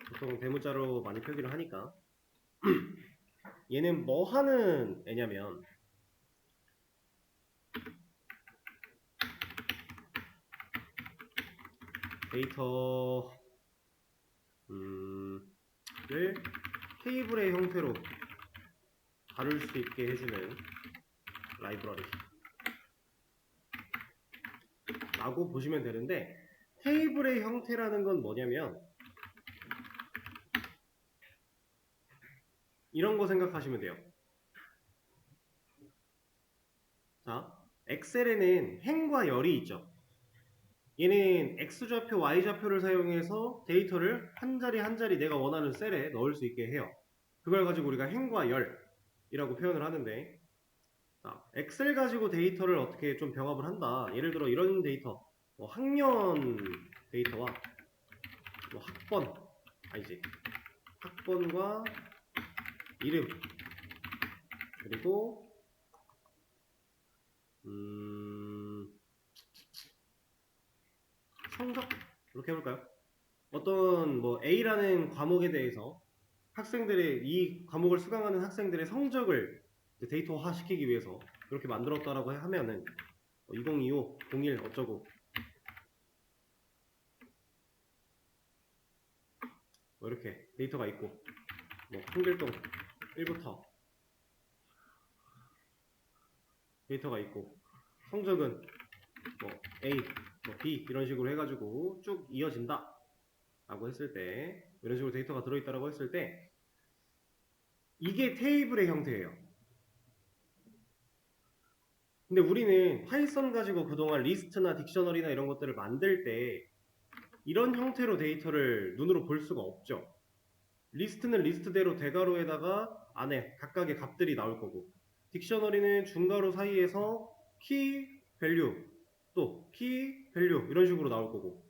보통 대문자로 많이 표기를 하니까 얘는 뭐 하는 애냐면 데이터를 테이블의 형태로 다룰 수 있게 해주는 라이브러리 라고 보시면 되는데 테이블의 형태라는 건 뭐냐면 이런 거 생각하시면 돼요. 자, 엑셀에는 행과 열이 있죠. 얘는 X좌표, Y좌표를 사용해서 데이터를 한 자리 한 자리 내가 원하는 셀에 넣을 수 있게 해요. 그걸 가지고 우리가 행과 열이라고 표현을 하는데 자, 엑셀 가지고 데이터를 어떻게 좀 병합을 한다. 예를 들어 이런 데이터 뭐 학년 데이터와 뭐 학번과 이름 그리고 성적 이렇게 해볼까요? 어떤 뭐 A라는 과목에 대해서 학생들의 이 과목을 수강하는 학생들의 성적을 이제 데이터화 시키기 위해서 이렇게 만들었다라고 하면은 2025, 01 어쩌고 뭐 이렇게 데이터가 있고 뭐 한길동 1부터 데이터가 있고 성적은 뭐 A, 뭐 B 이런 식으로 해가지고 쭉 이어진다 라고 했을 때 이런 식으로 데이터가 들어있다라고 했을 때 이게 테이블의 형태예요. 근데 우리는 파이썬 가지고 그동안 리스트나 딕셔너리나 이런 것들을 만들 때 이런 형태로 데이터를 눈으로 볼 수가 없죠. 리스트는 리스트대로 대괄호에다가 안에 각각의 값들이 나올 거고 딕셔너리는 중괄호 사이에서 키, 밸류 또 키, 밸류 이런 식으로 나올 거고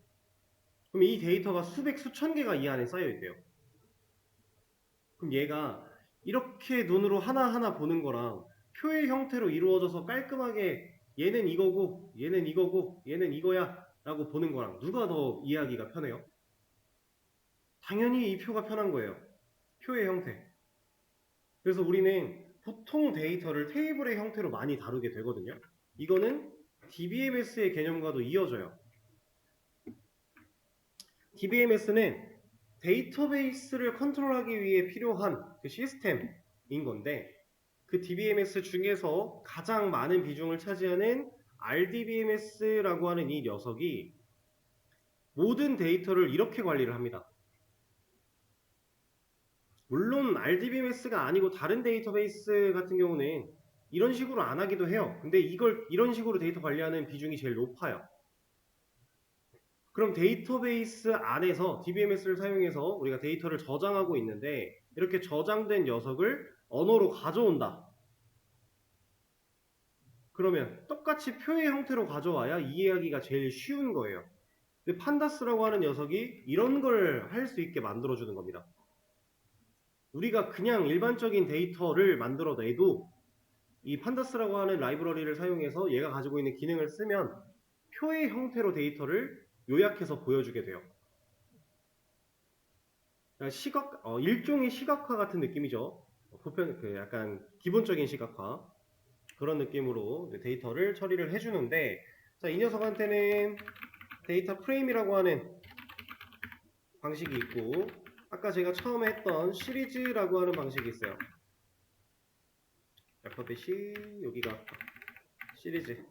그럼 이 데이터가 수백, 수천 개가 이 안에 쌓여 있대요. 그럼 얘가 이렇게 눈으로 하나하나 보는 거랑 표의 형태로 이루어져서 깔끔하게 얘는 이거고 얘는 이거고 얘는 이거야 라고 보는 거랑 누가 더 이해하기가 편해요? 당연히 이 표가 편한 거예요. 표의 형태. 그래서 우리는 보통 데이터를 테이블의 형태로 많이 다루게 되거든요. 이거는 DBMS의 개념과도 이어져요. DBMS는 데이터베이스를 컨트롤하기 위해 필요한 그 시스템인 건데 그 DBMS 중에서 가장 많은 비중을 차지하는 RDBMS라고 하는 이 녀석이 모든 데이터를 이렇게 관리를 합니다. 물론 RDBMS가 아니고 다른 데이터베이스 같은 경우는 이런 식으로 안 하기도 해요. 근데 이걸 이런 식으로 데이터 관리하는 비중이 제일 높아요. 그럼 데이터베이스 안에서 DBMS를 사용해서 우리가 데이터를 저장하고 있는데 이렇게 저장된 녀석을 언어로 가져온다. 그러면 똑같이 표의 형태로 가져와야 이해하기가 제일 쉬운 거예요. 근데 판다스라고 하는 녀석이 이런 걸 할 수 있게 만들어주는 겁니다. 우리가 그냥 일반적인 데이터를 만들어내도 이 판다스라고 하는 라이브러리를 사용해서 얘가 가지고 있는 기능을 쓰면 표의 형태로 데이터를 요약해서 보여주게 돼요. 일종의 시각화 같은 느낌이죠. 보편, 약간 기본적인 시각화. 그런 느낌으로 데이터를 처리를 해주는데, 자, 이 녀석한테는 데이터 프레임이라고 하는 방식이 있고, 아까 제가 처음에 했던 시리즈라고 하는 방식이 있어요. 알파벳이 여기가 시리즈.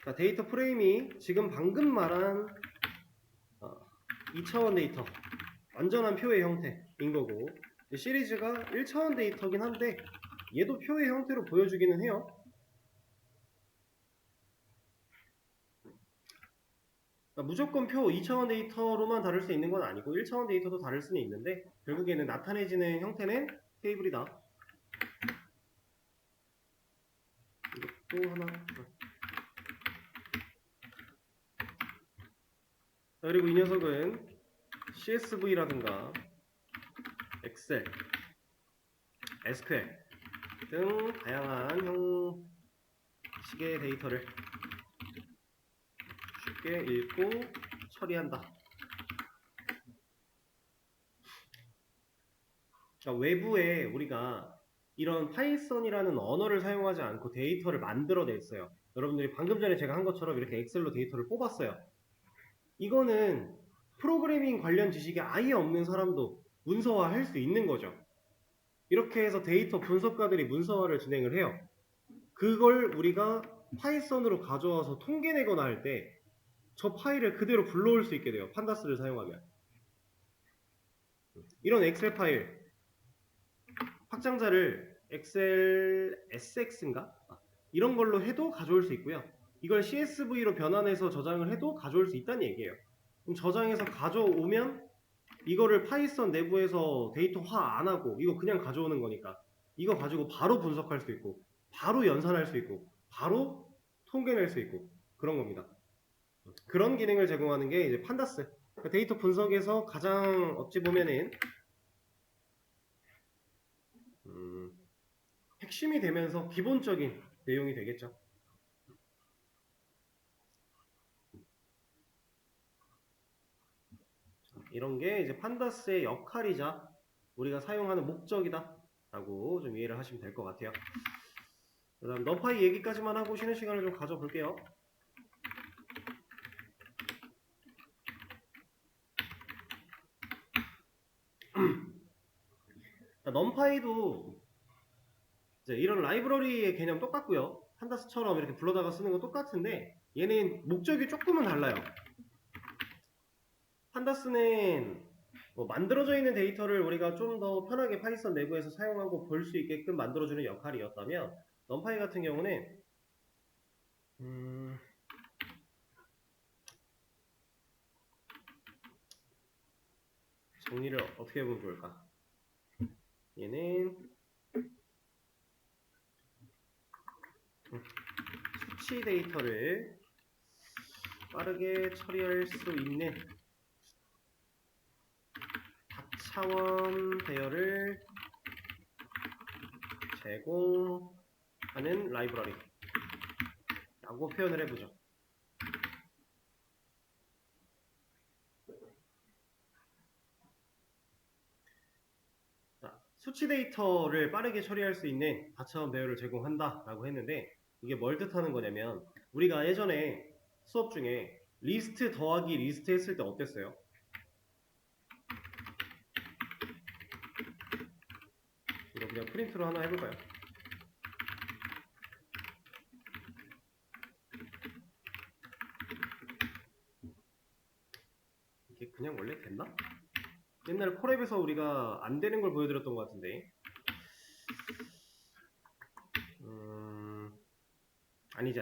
자, 데이터 프레임이 지금 방금 말한 2차원 데이터, 완전한 표의 형태인 거고, 시리즈가 1차원 데이터긴 한데 얘도 표의 형태로 보여주기는 해요. 그러니까 무조건 표 2차원 데이터로만 다룰 수 있는 건 아니고 1차원 데이터도 다룰 수는 있는데 결국에는 나타내지는 형태는 테이블이다. 이것도 하나. 자, 그리고 이 녀석은 CSV라든가 엑셀, SQL 등 다양한 형식의 데이터를 쉽게 읽고 처리한다. 그러니까 외부에 우리가 이런 파이썬이라는 언어를 사용하지 않고 데이터를 만들어냈어요. 여러분들이 방금 전에 제가 한 것처럼 이렇게 엑셀로 데이터를 뽑았어요. 이거는 프로그래밍 관련 지식이 아예 없는 사람도 문서화할 수 있는 거죠. 이렇게 해서 데이터 분석가들이 문서화를 진행을 해요. 그걸 우리가 파이썬으로 가져와서 통계 내거나 할 때 저 파일을 그대로 불러올 수 있게 돼요. 판다스를 사용하면. 이런 엑셀 파일 확장자를 엑셀 SX인가? 이런 걸로 해도 가져올 수 있고요. 이걸 CSV로 변환해서 저장을 해도 가져올 수 있다는 얘기예요. 그럼 저장해서 가져오면 이거를 파이썬 내부에서 데이터화 안 하고 이거 그냥 가져오는 거니까 이거 가지고 바로 분석할 수 있고 바로 연산할 수 있고 바로 통계낼 수 있고 그런 겁니다. 그런 기능을 제공하는 게 이제 판다스. 그러니까 데이터 분석에서 가장 어찌 보면은 핵심이 되면서 기본적인 내용이 되겠죠. 이런 게 이제 판다스의 역할이자 우리가 사용하는 목적이다 라고 좀 이해를 하시면 될 것 같아요. 그 다음 넘파이 얘기까지만 하고 쉬는 시간을 좀 가져볼게요. 넘파이도 이제 이런 라이브러리의 개념 똑같고요. 판다스처럼 이렇게 불러다가 쓰는 건 똑같은데 얘는 목적이 조금은 달라요. 판다스는 뭐 만들어져 있는 데이터를 우리가 좀 더 편하게 파이썬 내부에서 사용하고 볼 수 있게끔 만들어주는 역할이었다면 넘파이 같은 경우는 정리를 어떻게 해보면 좋을까? 얘는 수치 데이터를 빠르게 처리할 수 있는 다차원 배열을 제공하는 라이브러리 라고 표현을 해보죠. 자, 수치 데이터를 빠르게 처리할 수 있는 다차원 배열을 제공한다 라고 했는데 이게 뭘 뜻하는 거냐면 우리가 예전에 수업 중에 리스트 더하기 리스트 했을 때 어땠어요? 이거 그냥 프린트로 하나 해볼까요? 이게 그냥 원래 됐나? 옛날 콜앱에서 우리가 안 되는 걸 보여드렸던 것 같은데 아니지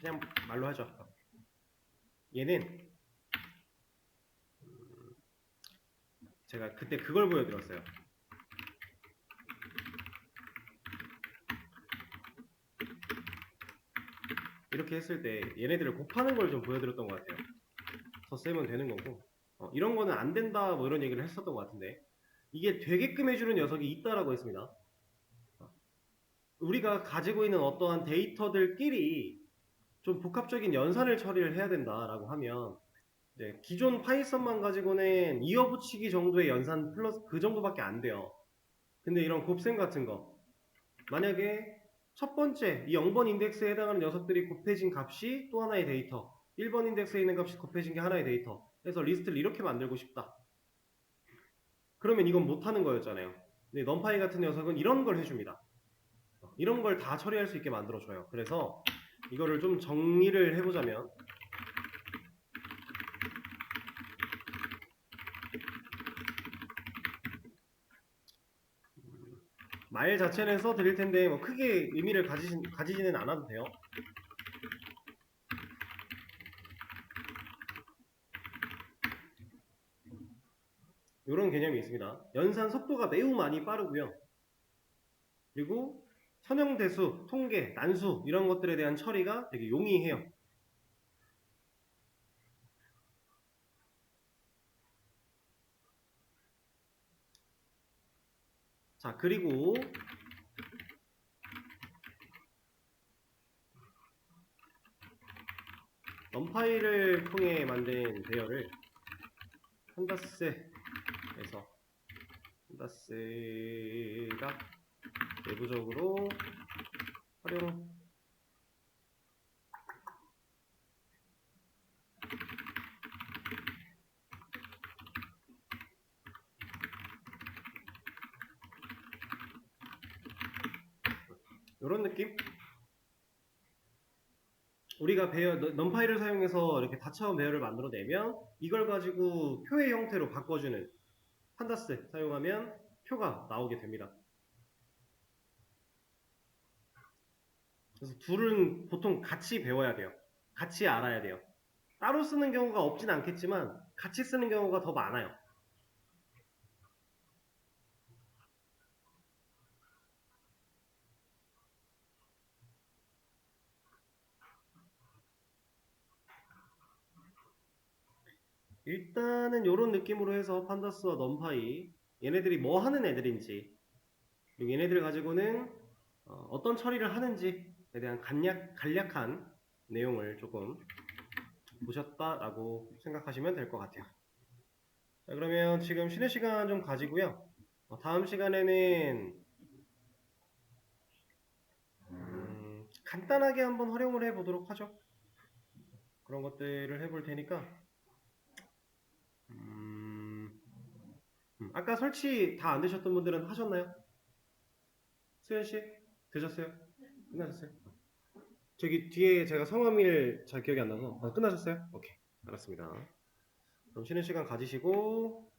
그냥 말로 하죠. 얘는 제가 그때 그걸 보여드렸어요. 이렇게 했을 때 얘네들을 곱하는 걸 좀 보여드렸던 것 같아요. 덧셈은 되는 거고 이런 거는 안 된다 뭐 이런 얘기를 했었던 것 같은데 이게 되게끔 해주는 녀석이 있다라고 했습니다. 우리가 가지고 있는 어떠한 데이터들끼리 좀 복합적인 연산을 처리를 해야 된다라고 하면 이제 기존 파이썬만 가지고는 이어붙이기 정도의 연산 플러스 그 정도밖에 안 돼요. 근데 이런 곱셈 같은 거 만약에 첫 번째 이 0번 인덱스에 해당하는 녀석들이 곱해진 값이 또 하나의 데이터 1번 인덱스에 있는 값이 곱해진 게 하나의 데이터 그래서 리스트를 이렇게 만들고 싶다. 그러면 이건 못하는 거였잖아요. 근데 넘파이 같은 녀석은 이런 걸 해줍니다. 이런 걸 다 처리할 수 있게 만들어줘요. 그래서 이거를 좀 정리를 해보자면 말 자체는 써드릴 텐데 뭐 크게 의미를 가지지는 않아도 돼요. 이런 개념이 있습니다. 연산 속도가 매우 많이 빠르고요. 그리고 선형대수, 통계, 난수 이런 것들에 대한 처리가 되게 용이해요. 자, 그리고 넘파이를 통해 만든 배열을 판다스가 내부적으로 활용 이런 느낌? 우리가 넘파이를 사용해서 이렇게 다차원 배열을 만들어내면 이걸 가지고 표의 형태로 바꿔주는 판다스 사용하면 표가 나오게 됩니다. 그래서 둘은 보통 같이 배워야 돼요. 같이 알아야 돼요. 따로 쓰는 경우가 없진 않겠지만 같이 쓰는 경우가 더 많아요. 일단은 이런 느낌으로 해서 판다스와 넘파이 얘네들이 뭐 하는 애들인지, 그리고 얘네들 가지고는 어떤 처리를 하는지에 대한 간략한 내용을 조금 보셨다라고 생각하시면 될 것 같아요. 자, 그러면 지금 쉬는 시간 좀 가지고요. 다음 시간에는 간단하게 한번 활용을 해보도록 하죠. 그런 것들을 해볼 테니까 아까 설치 다 안 되셨던 분들은 하셨나요? 수현씨? 되셨어요? 끝나셨어요? 저기 뒤에 제가 성함일 잘 기억이 안 나서 끝나셨어요? 오케이, 알았습니다. 그럼 쉬는 시간 가지시고